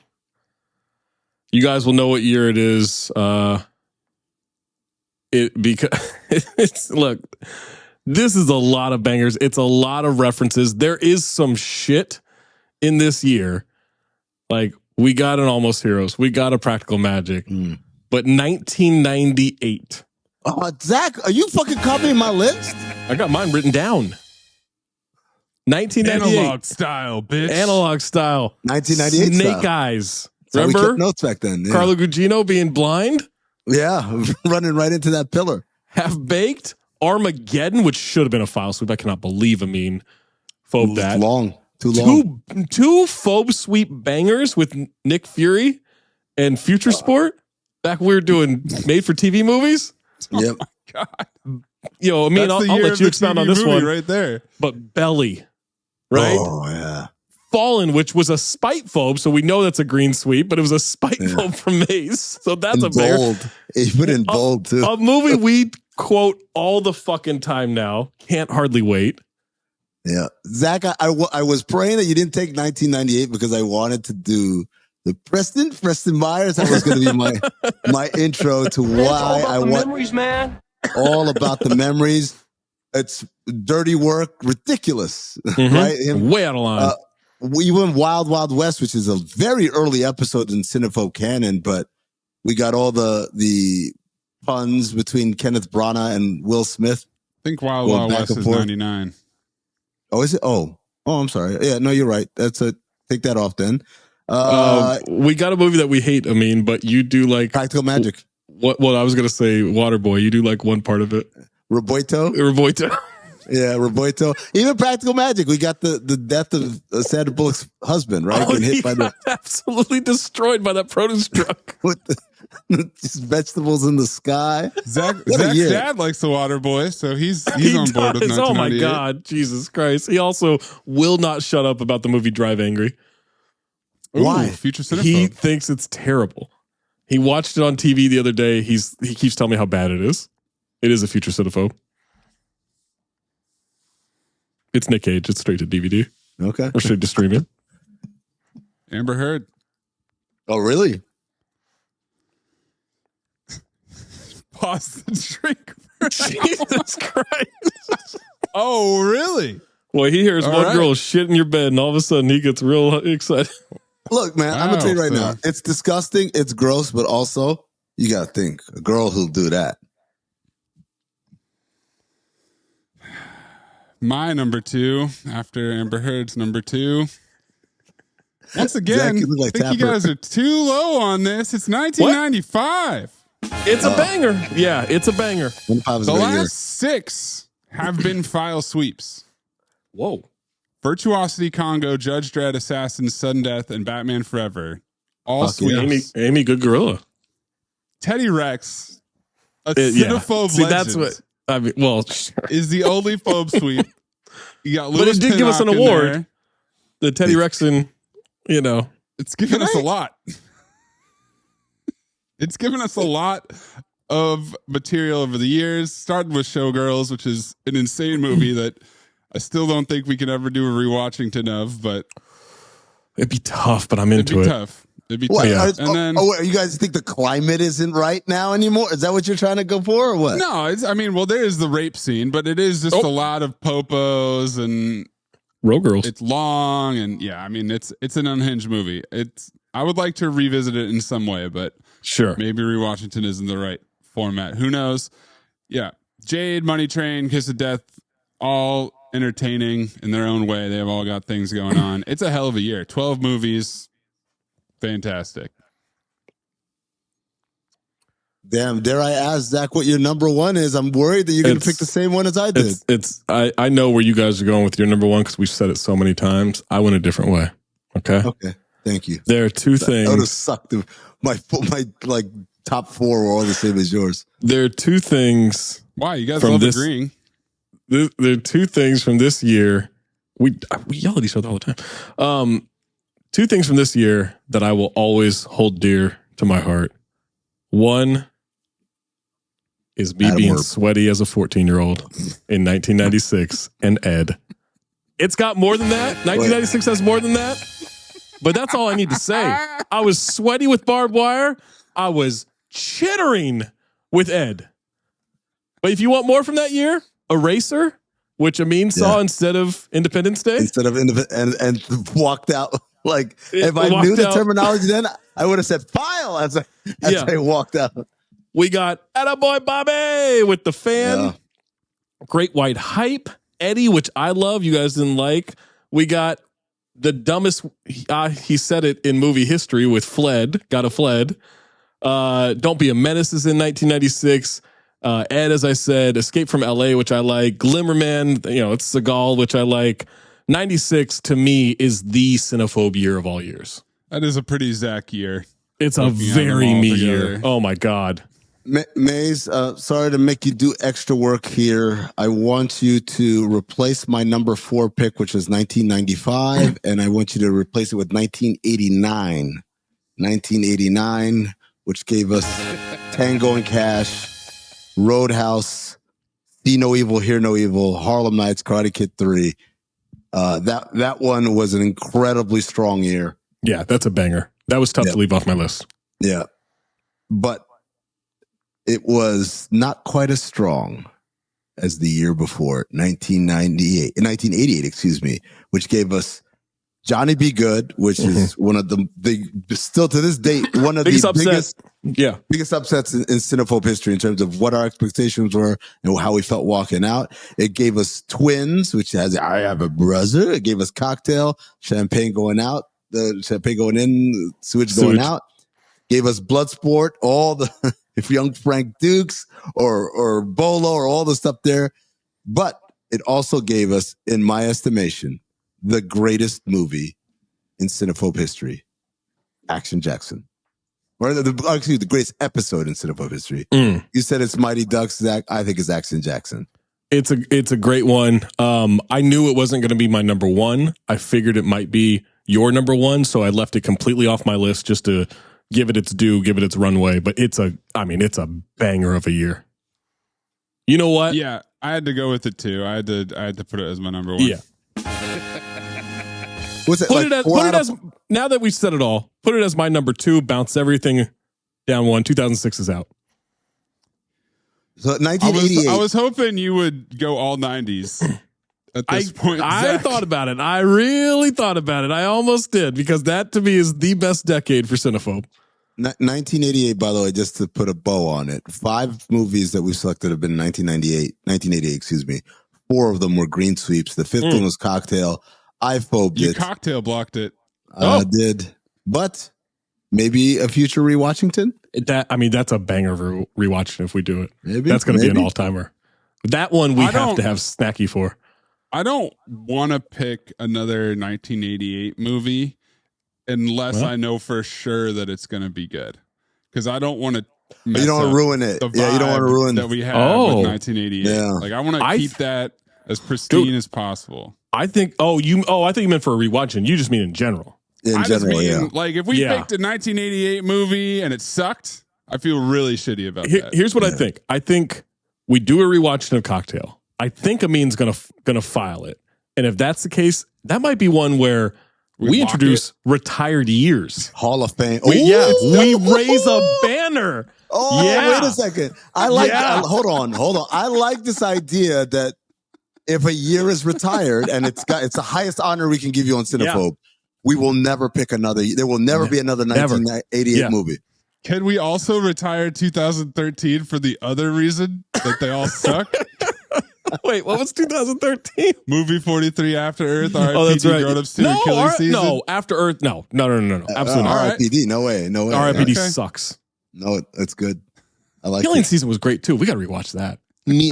[SPEAKER 1] you guys will know what year it is. Look, this is a lot of bangers. It's a lot of references. There is some shit in this year. Like we got an Almost Heroes, we got a Practical Magic, but 1998.
[SPEAKER 2] Zach, are you fucking copying my list?
[SPEAKER 1] I got mine written down. 1998.
[SPEAKER 3] Analog style, bitch.
[SPEAKER 1] Analog style.
[SPEAKER 2] 1998
[SPEAKER 1] Snake
[SPEAKER 2] style.
[SPEAKER 1] Eyes.
[SPEAKER 2] So we
[SPEAKER 1] Remember
[SPEAKER 2] kept notes back then. Yeah.
[SPEAKER 1] Carlo Gugino being blind?
[SPEAKER 2] Yeah, running right into that pillar.
[SPEAKER 1] Half Baked. Armageddon, which should have been a file sweep. I cannot believe Amin phobed that.
[SPEAKER 2] Too long.
[SPEAKER 1] Two phobe sweep bangers with Nick Fury and Future Sport. Back when we were doing made for TV movies.
[SPEAKER 2] Yep.
[SPEAKER 3] God.
[SPEAKER 1] Yo, Amin,
[SPEAKER 3] That's
[SPEAKER 1] I'll
[SPEAKER 3] the year
[SPEAKER 1] let
[SPEAKER 3] of
[SPEAKER 1] you
[SPEAKER 3] the
[SPEAKER 1] expound
[SPEAKER 3] TV
[SPEAKER 1] on this
[SPEAKER 3] movie
[SPEAKER 1] one.
[SPEAKER 3] right there.
[SPEAKER 1] But Belly, right?
[SPEAKER 2] Oh, yeah.
[SPEAKER 1] Fallen, which was a spite phobe, so we know that's a green sweep, but it was a spite phobe from Maze. So that's a banger.
[SPEAKER 2] Bold. He put in bold, too.
[SPEAKER 1] A movie we quote all the fucking time now. Can't hardly wait.
[SPEAKER 2] Yeah. Zach, I was praying that you didn't take 1998 because I wanted to do the Preston Myers. That was going to be my intro to why I want
[SPEAKER 7] memories, man.
[SPEAKER 2] all about the memories. It's dirty work, ridiculous, right?
[SPEAKER 1] Way out of line.
[SPEAKER 2] We went Wild Wild West, which is a very early episode in Cinephobe canon, but we got all the puns between Kenneth Branagh and Will Smith.
[SPEAKER 3] I think Wild
[SPEAKER 2] Going
[SPEAKER 3] Wild
[SPEAKER 2] back
[SPEAKER 3] West
[SPEAKER 2] and
[SPEAKER 3] is
[SPEAKER 2] forth.
[SPEAKER 3] 99.
[SPEAKER 2] Oh, is it? Oh, I'm sorry. Yeah, no, you're right. That's it. Take that off then.
[SPEAKER 1] We got a movie that we hate, Amin, but you do like
[SPEAKER 2] Practical Magic.
[SPEAKER 1] What I was gonna say, Waterboy. You do like one part of it.
[SPEAKER 2] Roboito. Yeah, Roboito. Even Practical Magic. We got the death of Sandra Bullock's husband, right?
[SPEAKER 1] Oh,
[SPEAKER 2] Getting hit by the
[SPEAKER 1] absolutely destroyed by that produce truck.
[SPEAKER 2] with the just vegetables in the sky.
[SPEAKER 3] Zach's
[SPEAKER 2] year.
[SPEAKER 3] dad likes the Water Boy, so he's
[SPEAKER 1] He
[SPEAKER 3] on board with
[SPEAKER 1] does. Oh my
[SPEAKER 3] 1998.
[SPEAKER 1] God, Jesus Christ! He also will not shut up about the movie Drive Angry.
[SPEAKER 3] Ooh,
[SPEAKER 2] Why?
[SPEAKER 3] Future
[SPEAKER 1] He
[SPEAKER 3] Cinephobe.
[SPEAKER 1] thinks it's terrible. He watched it on TV the other day. He keeps telling me how bad it is. It is a future cinephobe. It's Nick Cage. It's straight to DVD
[SPEAKER 2] Okay.
[SPEAKER 1] or straight to streaming.
[SPEAKER 3] Amber Heard.
[SPEAKER 2] Oh, really?
[SPEAKER 3] Pause the drink.
[SPEAKER 1] Jesus Christ!
[SPEAKER 3] Oh, really?
[SPEAKER 1] Well, he hears
[SPEAKER 3] All
[SPEAKER 1] one
[SPEAKER 3] right.
[SPEAKER 1] girl shit in your bed, and all of a sudden he gets real excited.
[SPEAKER 2] Look, man, I'm gonna tell you right
[SPEAKER 3] Wow,
[SPEAKER 2] now. It's disgusting. It's gross, but also you gotta think a girl who'll do that.
[SPEAKER 3] My number 2 after Amber Heard's number 2. Once
[SPEAKER 2] Zach,
[SPEAKER 3] again,
[SPEAKER 2] you look like
[SPEAKER 3] I think you
[SPEAKER 2] Tapper.
[SPEAKER 3] guys are too low on this. It's 1995.
[SPEAKER 1] It's a banger. Yeah, it's a banger.
[SPEAKER 2] 25 is
[SPEAKER 3] The
[SPEAKER 2] a great year.
[SPEAKER 3] last 6 have been file sweeps.
[SPEAKER 1] Whoa.
[SPEAKER 3] Virtuosity Congo, Judge Dredd, Assassin, Sudden Death, and Batman Forever. All
[SPEAKER 2] Fuck yeah.
[SPEAKER 3] sweeps.
[SPEAKER 1] Amy Good Gorilla.
[SPEAKER 3] Teddy Rex, a
[SPEAKER 1] Yeah.
[SPEAKER 3] cinephobe
[SPEAKER 1] See,
[SPEAKER 3] legend,
[SPEAKER 1] that's what I mean. Well, sure.
[SPEAKER 3] is the only phobe sweep. You got Louis
[SPEAKER 1] But it did give us an
[SPEAKER 3] Pinnock in
[SPEAKER 1] award.
[SPEAKER 3] there.
[SPEAKER 1] The Teddy Rexon,
[SPEAKER 3] It's given us a lot. It's given us a lot of material over the years, starting with Showgirls, which is an insane movie that I still don't think we can ever do a rewatchington of, but
[SPEAKER 1] it'd be tough, but I'm
[SPEAKER 3] it'd
[SPEAKER 1] into
[SPEAKER 3] be
[SPEAKER 1] it.
[SPEAKER 3] tough. It'd be
[SPEAKER 2] What?
[SPEAKER 3] tough. And then
[SPEAKER 2] You guys think the climate isn't right now anymore? Is that what you're trying to go for, or what?
[SPEAKER 3] no, there is the rape scene, but it is just a lot of popos and
[SPEAKER 1] Road Girls.
[SPEAKER 3] It's long and I mean it's an unhinged movie. I would like to revisit it in some way, but
[SPEAKER 1] Sure.
[SPEAKER 3] maybe rewatchington isn't the right format. Who knows? Yeah. Jade, Money Train, Kiss of Death, all entertaining in their own way. They've all got things going on. It's a hell of a year. 12 movies. Fantastic.
[SPEAKER 2] Damn, dare I ask, Zach, what your number one is? I'm worried that you're going to pick the same one as I did.
[SPEAKER 1] I know where you guys are going with your number one because we've said it so many times. I went a different way. Okay.
[SPEAKER 2] Okay. Thank you.
[SPEAKER 1] There are two things.
[SPEAKER 2] That would have sucked. My like top four were all the same as yours.
[SPEAKER 1] There are two things.
[SPEAKER 3] Why? You guys love agreeing.
[SPEAKER 1] There are two things from this year. We yell at each other all the time. Two things from this year that I will always hold dear to my heart. One is me being sweaty as a 14-year-old in 1996 and Ed. It's got more than that. 1996 has more than that. But that's all I need to say. I was sweaty with barbed wire. I was chittering with Ed. But if you want more from that year, Eraser, which Amin saw instead of Independence Day.
[SPEAKER 2] And walked out. Like, if I knew the terminology then, I would have said file as I walked out.
[SPEAKER 1] We got Attaboy Bobby with The Fan. Yeah. Great White Hype. Eddie, which I love. You guys didn't like. We got the dumbest, he said it in movie history with Fled. Got a Fled. Don't Be a Menace is in 1996. Ed, as I said, Escape from LA, which I like. Glimmerman, it's Seagal, which I like. 96 to me is the Cinephobe year of all years.
[SPEAKER 3] That is a pretty Zach year.
[SPEAKER 1] It's a very me year. Oh my God.
[SPEAKER 2] Mays, sorry to make you do extra work here. I want you to replace my number 4 pick, which was 1995, and I want you to replace it with 1989. 1989, which gave us Tango and Cash, Roadhouse, See No Evil, Hear No Evil, Harlem Nights, Karate Kid 3. That one was an incredibly strong year.
[SPEAKER 1] Yeah, that's a banger. That was tough to leave off my list.
[SPEAKER 2] Yeah. But it was not quite as strong as the year before, 1988, excuse me, which gave us Johnny Be Good, which is one of the still to this date, one of the biggest upsets in Cinephobe history in terms of what our expectations were and how we felt walking out. It gave us Twins, which has I Have a Brother. It gave us Cocktail, Champagne Going Out, the Champagne Going In, Sewage Going Out. Gave us Bloodsport, all the if Young Frank Dukes or Bolo or all the stuff there. But it also gave us, in my estimation, the greatest movie in Cinephobe history, Action Jackson. Or the greatest episode in Cinephobe history. You said it's Mighty Ducks, Zach. I think it's Action Jackson.
[SPEAKER 1] It's a great one. I knew it wasn't going to be my number one. I figured it might be your number one, so I left it completely off my list just to give it its due, give it its runway. But it's a banger of a year. You know what?
[SPEAKER 3] Yeah, I had to go with it too. I had to put it as my number one.
[SPEAKER 1] Yeah.
[SPEAKER 2] What's it,
[SPEAKER 1] put it as now that we've said it all, put it as my number 2, bounce everything down 1. 2006 is out.
[SPEAKER 2] So 1988.
[SPEAKER 3] I was hoping you would go all 90s at this point.
[SPEAKER 1] I thought about it. I really thought about it. I almost did, because that to me is the best decade for Cinephobe.
[SPEAKER 2] 1988, by the way, just to put a bow on it, 5 movies that we selected have been 1988, excuse me. 4 of them were green sweeps. The 5th one was Cocktail. I phobed it.
[SPEAKER 3] You cocktail blocked it.
[SPEAKER 2] I did. But maybe a future rewatchington?
[SPEAKER 1] That's a banger for rewatching if we do it. Maybe. That's going to be an all-timer. That one we have to have snacky for.
[SPEAKER 3] I don't want to pick another 1988 movie unless I know for sure that it's going to be good. Because I don't want to
[SPEAKER 2] you don't want to ruin it. Yeah, you don't want to ruin
[SPEAKER 3] that we have with 1988. Yeah. Like, I want to keep that as pristine as possible.
[SPEAKER 1] I think I think you meant for a rewatching. You just mean in general.
[SPEAKER 2] In general, yeah.
[SPEAKER 3] Like, if we picked a 1988 movie and it sucked, I feel really shitty about that.
[SPEAKER 1] Here's what I think. I think we do a rewatching of Cocktail. I think Amin's gonna file it. And if that's the case, that might be one where we introduce retired years.
[SPEAKER 2] Hall of Fame.
[SPEAKER 1] We raise a banner.
[SPEAKER 2] Oh, yeah. Wait a second. I like hold on. I like this idea that if a year is retired and it's the highest honor we can give you on Cinephobe, we will never pick another. There will never be another 1988 movie.
[SPEAKER 3] Can we also retire 2013 for the other reason that they all suck?
[SPEAKER 1] Wait, what was 2013?
[SPEAKER 3] Movie 43 After Earth. RIPD,
[SPEAKER 1] Oh, that's right.
[SPEAKER 3] Grown Ups 2 Killing Season.
[SPEAKER 1] No, After Earth. No. Absolutely not.
[SPEAKER 2] RIPD. No way.
[SPEAKER 1] RIPD sucks.
[SPEAKER 2] No, it's good. I like
[SPEAKER 1] Killing
[SPEAKER 2] it.
[SPEAKER 1] Season was great too. We got to rewatch that.
[SPEAKER 3] Okay,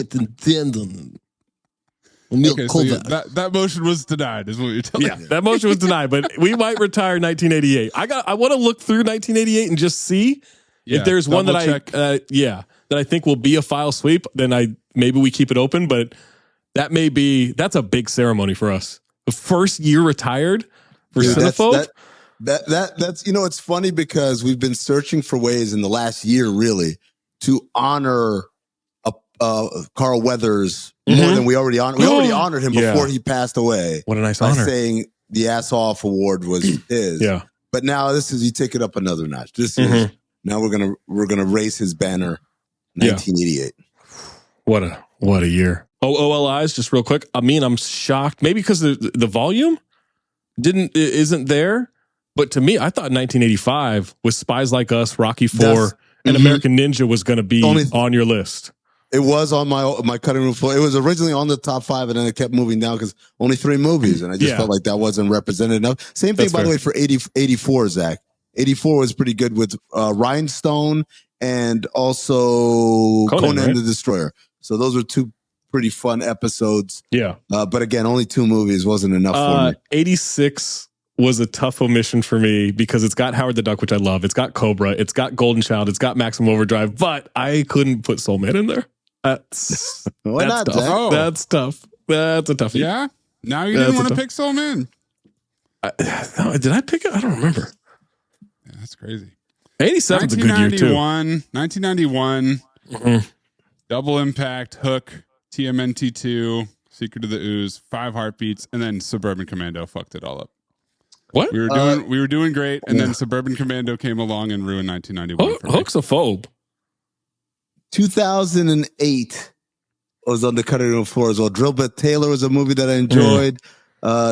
[SPEAKER 3] so that motion was denied, is what you're telling me.
[SPEAKER 1] That motion was denied, but we might retire 1988. I want to look through 1988 and just see if there's one that I think will be a file sweep. Then maybe we keep it open, but that's a big ceremony for us. The first year retired for Cinephobe.
[SPEAKER 2] That's it's funny because we've been searching for ways in the last year really to honor Carl Weathers more than we already honored. We already honored him before he passed away.
[SPEAKER 1] What a nice honor!
[SPEAKER 2] Saying the Ass Off Award was his. But now you take it up another notch. This is now we're gonna raise his banner. 1988.
[SPEAKER 1] What a year. OLIs, just real quick. I mean, I'm shocked. Maybe because the volume isn't there. But to me, I thought 1985 with Spies Like Us, Rocky IV, and American Ninja was going to be on your list.
[SPEAKER 2] It was on my cutting room floor. It was originally on the top 5, and then it kept moving down because only 3 movies, and I just felt like that wasn't represented enough. Same thing, by the way, for 84, Zach. 84 was pretty good with Rhinestone and also Conan the Destroyer. So those were 2 pretty fun episodes.
[SPEAKER 1] Yeah.
[SPEAKER 2] But again, only 2 movies wasn't enough for me.
[SPEAKER 1] 86 was a tough omission for me because it's got Howard the Duck, which I love. It's got Cobra. It's got Golden Child. It's got Maximum Overdrive. But I couldn't put Soul Man in there. That's tough.
[SPEAKER 3] Oh.
[SPEAKER 1] That's tough. That's a toughie.
[SPEAKER 3] Yeah? Now you didn't want to pick Soul Man.
[SPEAKER 1] Did I pick it? I don't remember.
[SPEAKER 3] Yeah, that's crazy.
[SPEAKER 1] 87's a good year, too.
[SPEAKER 3] 1991. Double Impact, Hook, TMNT 2, Secret of the Ooze, 5 Heartbeats, and then Suburban Commando fucked it all up.
[SPEAKER 1] What?
[SPEAKER 3] We were doing great, and then Suburban Commando came along and ruined 1991 for me.
[SPEAKER 1] Hook's a phobe.
[SPEAKER 2] 2008 was on the cutting room floor as well. Drillbit Taylor was a movie that I enjoyed.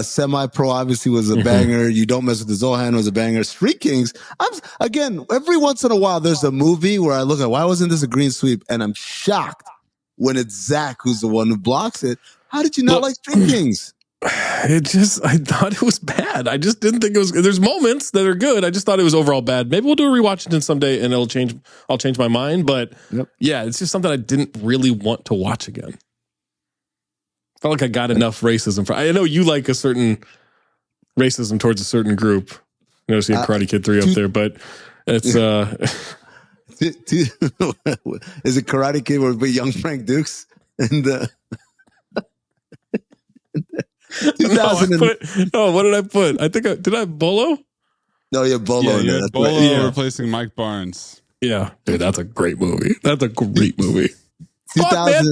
[SPEAKER 2] Semi-Pro obviously was a banger. You Don't Mess with the Zohan was a banger. Street Kings. Again, every once in a while, there's a movie where I look at, why wasn't this a green sweep? And I'm shocked when it's Zach who's the one who blocks it. How did you not like Street Kings?
[SPEAKER 1] I thought it was bad. I just didn't think it was. There's moments that are good. I just thought it was overall bad. Maybe we'll do a rewatch it someday and I'll change my mind. But yeah, it's just something I didn't really want to watch again. Felt like I got enough racism. I know you like a certain racism towards a certain group. You know, seeing Karate Kid 3 up there, but it's
[SPEAKER 2] is it Karate Kid with young Frank Dukes and
[SPEAKER 1] 2000 what did I put? I think did I have Bolo?
[SPEAKER 2] No, you had Bolo.
[SPEAKER 3] Yeah, Bolo replacing Mike Barnes.
[SPEAKER 1] Yeah, dude, that's a great movie. That's a great movie. Fuck, man,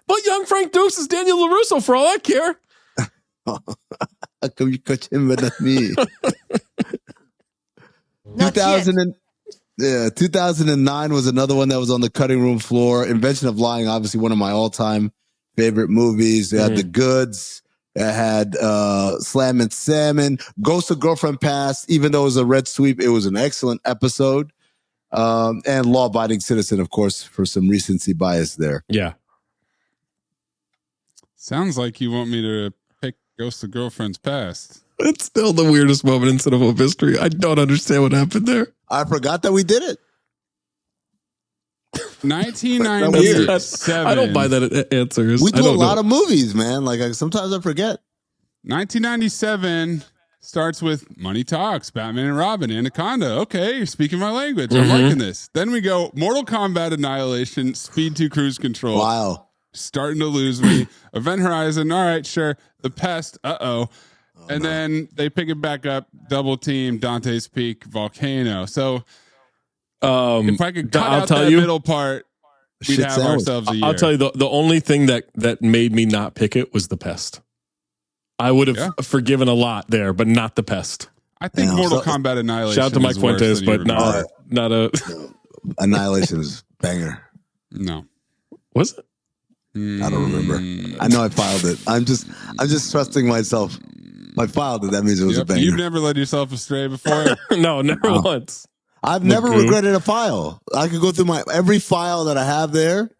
[SPEAKER 1] put young Frank Dukes as Daniel LaRusso for all I care.
[SPEAKER 2] How come you cut him but not me? 2009 was another one that was on the cutting room floor. Invention of Lying, obviously one of my all-time favorite movies. They had The Goods. It had Slam and Salmon. Ghost of Girlfriend Past. Even though it was a red sweep, it was an excellent episode. And Law Abiding Citizen, of course, for some recency bias there.
[SPEAKER 1] Yeah.
[SPEAKER 3] Sounds like you want me to pick Ghost of Girlfriend's Past.
[SPEAKER 1] It's still the weirdest moment in cinema history. I don't understand what happened there.
[SPEAKER 2] I forgot that we did it.
[SPEAKER 3] 1997.
[SPEAKER 1] I don't buy that answer.
[SPEAKER 2] We do a lot of movies, man. Like sometimes I forget.
[SPEAKER 3] 1997 starts with Money Talks, Batman and Robin, Anaconda. Okay, you're speaking my language. I'm liking this. Then we go Mortal Kombat Annihilation, Speed 2 Cruise Control.
[SPEAKER 2] Wow.
[SPEAKER 3] Starting to lose me. Event Horizon. All right, sure. The Pest. And then they pick it back up. Double Team, Dante's Peak, Volcano. So if I could cut out that middle part, we'd have ourselves a year.
[SPEAKER 1] I'll tell you, the only thing that made me not pick it was The Pest. I would have forgiven a lot there, but not The Pest.
[SPEAKER 3] I think Mortal Kombat Annihilation.
[SPEAKER 1] Shout out to Mike Fuentes, but not a
[SPEAKER 2] Annihilation is banger.
[SPEAKER 3] No.
[SPEAKER 1] Was it?
[SPEAKER 2] I don't remember. I know I filed it. I'm just trusting myself. If I filed it, that means it was a banger.
[SPEAKER 3] You've never led yourself astray before?
[SPEAKER 1] No, never once.
[SPEAKER 2] I've never regretted a file. I could go through every file that I have there.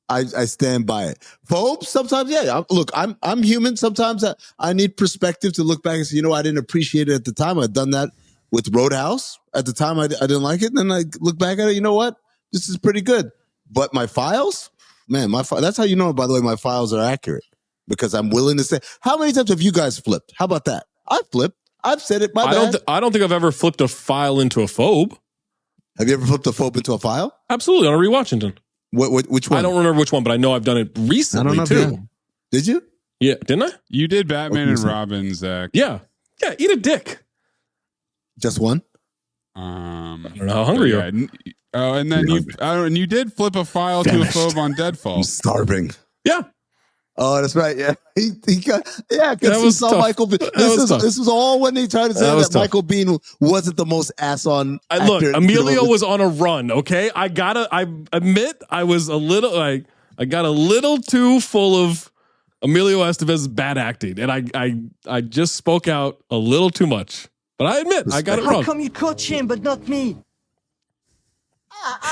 [SPEAKER 2] I stand by it. Phobe, sometimes, yeah. Look, I'm human. Sometimes I need perspective to look back and say, I didn't appreciate it at the time. I've done that with Roadhouse. At the time, I didn't like it. And then I look back at it. You know what? This is pretty good. But my files, man, that's how you know, by the way, my files are accurate. Because I'm willing to say, how many times have you guys flipped? How about that? I flipped. I've said it. My bad.
[SPEAKER 1] I don't think I've ever flipped a file into a phobe.
[SPEAKER 2] Have you ever flipped a phobe into a file?
[SPEAKER 1] Absolutely, on a rewatchington.
[SPEAKER 2] Which one?
[SPEAKER 1] I don't remember which one, but I know I've done it recently too.
[SPEAKER 2] Did you?
[SPEAKER 1] Yeah, didn't I?
[SPEAKER 3] You did Batman and Robin, Zach.
[SPEAKER 1] Yeah. Eat a dick.
[SPEAKER 2] Just one?
[SPEAKER 1] I don't know how hungry you are.
[SPEAKER 3] Oh, and then you did flip a file to a phobe on Deadfall.
[SPEAKER 2] I'm starving.
[SPEAKER 1] Yeah.
[SPEAKER 2] Oh, that's right. Yeah, because he saw
[SPEAKER 1] tough.
[SPEAKER 2] Michael Bean. This was all when they tried to say that Michael Bean wasn't the most ass-on actor.
[SPEAKER 1] Look, Emilio was on a run. Okay, I admit I was a little I got a little too full of Emilio Estevez's bad acting, and I just spoke out a little too much. But I admit I got it wrong.
[SPEAKER 8] How come you coach him but not me?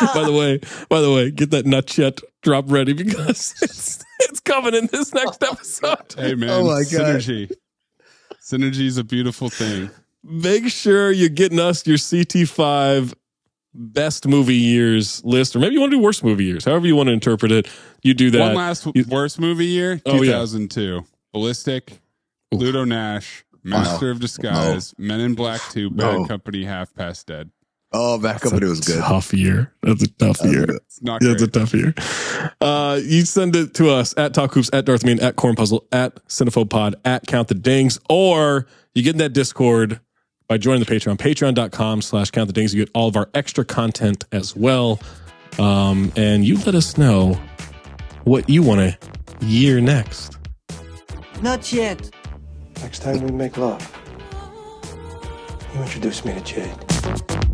[SPEAKER 1] By the way, get that nutshell drop ready because it's coming in this next episode.
[SPEAKER 3] Hey man,
[SPEAKER 2] oh my God.
[SPEAKER 3] Synergy is a beautiful thing.
[SPEAKER 1] Make sure you're getting us your CT5 best movie years list, or maybe you want to do worst movie years. However you want to interpret it, you do that.
[SPEAKER 3] One last worst movie year, 2002. Ballistic, Pluto Nash, Master of Disguise, Men in Black 2, Bad Company, Half Past Dead.
[SPEAKER 2] Oh, Bad Company was good.
[SPEAKER 1] Tough year. That's a tough year.
[SPEAKER 3] It's not
[SPEAKER 1] That's a tough year. You send it to us at Talk Hoops, at Darth Mean, at Corn Puzzle, at Cinephobe Pod, at Count the Dings, or you get in that Discord by joining the Patreon, patreon.com/Count the Dings. You get all of our extra content as well. And you let us know what you want to year next.
[SPEAKER 8] Not yet.
[SPEAKER 7] Next time we make love, you introduce me to Jade.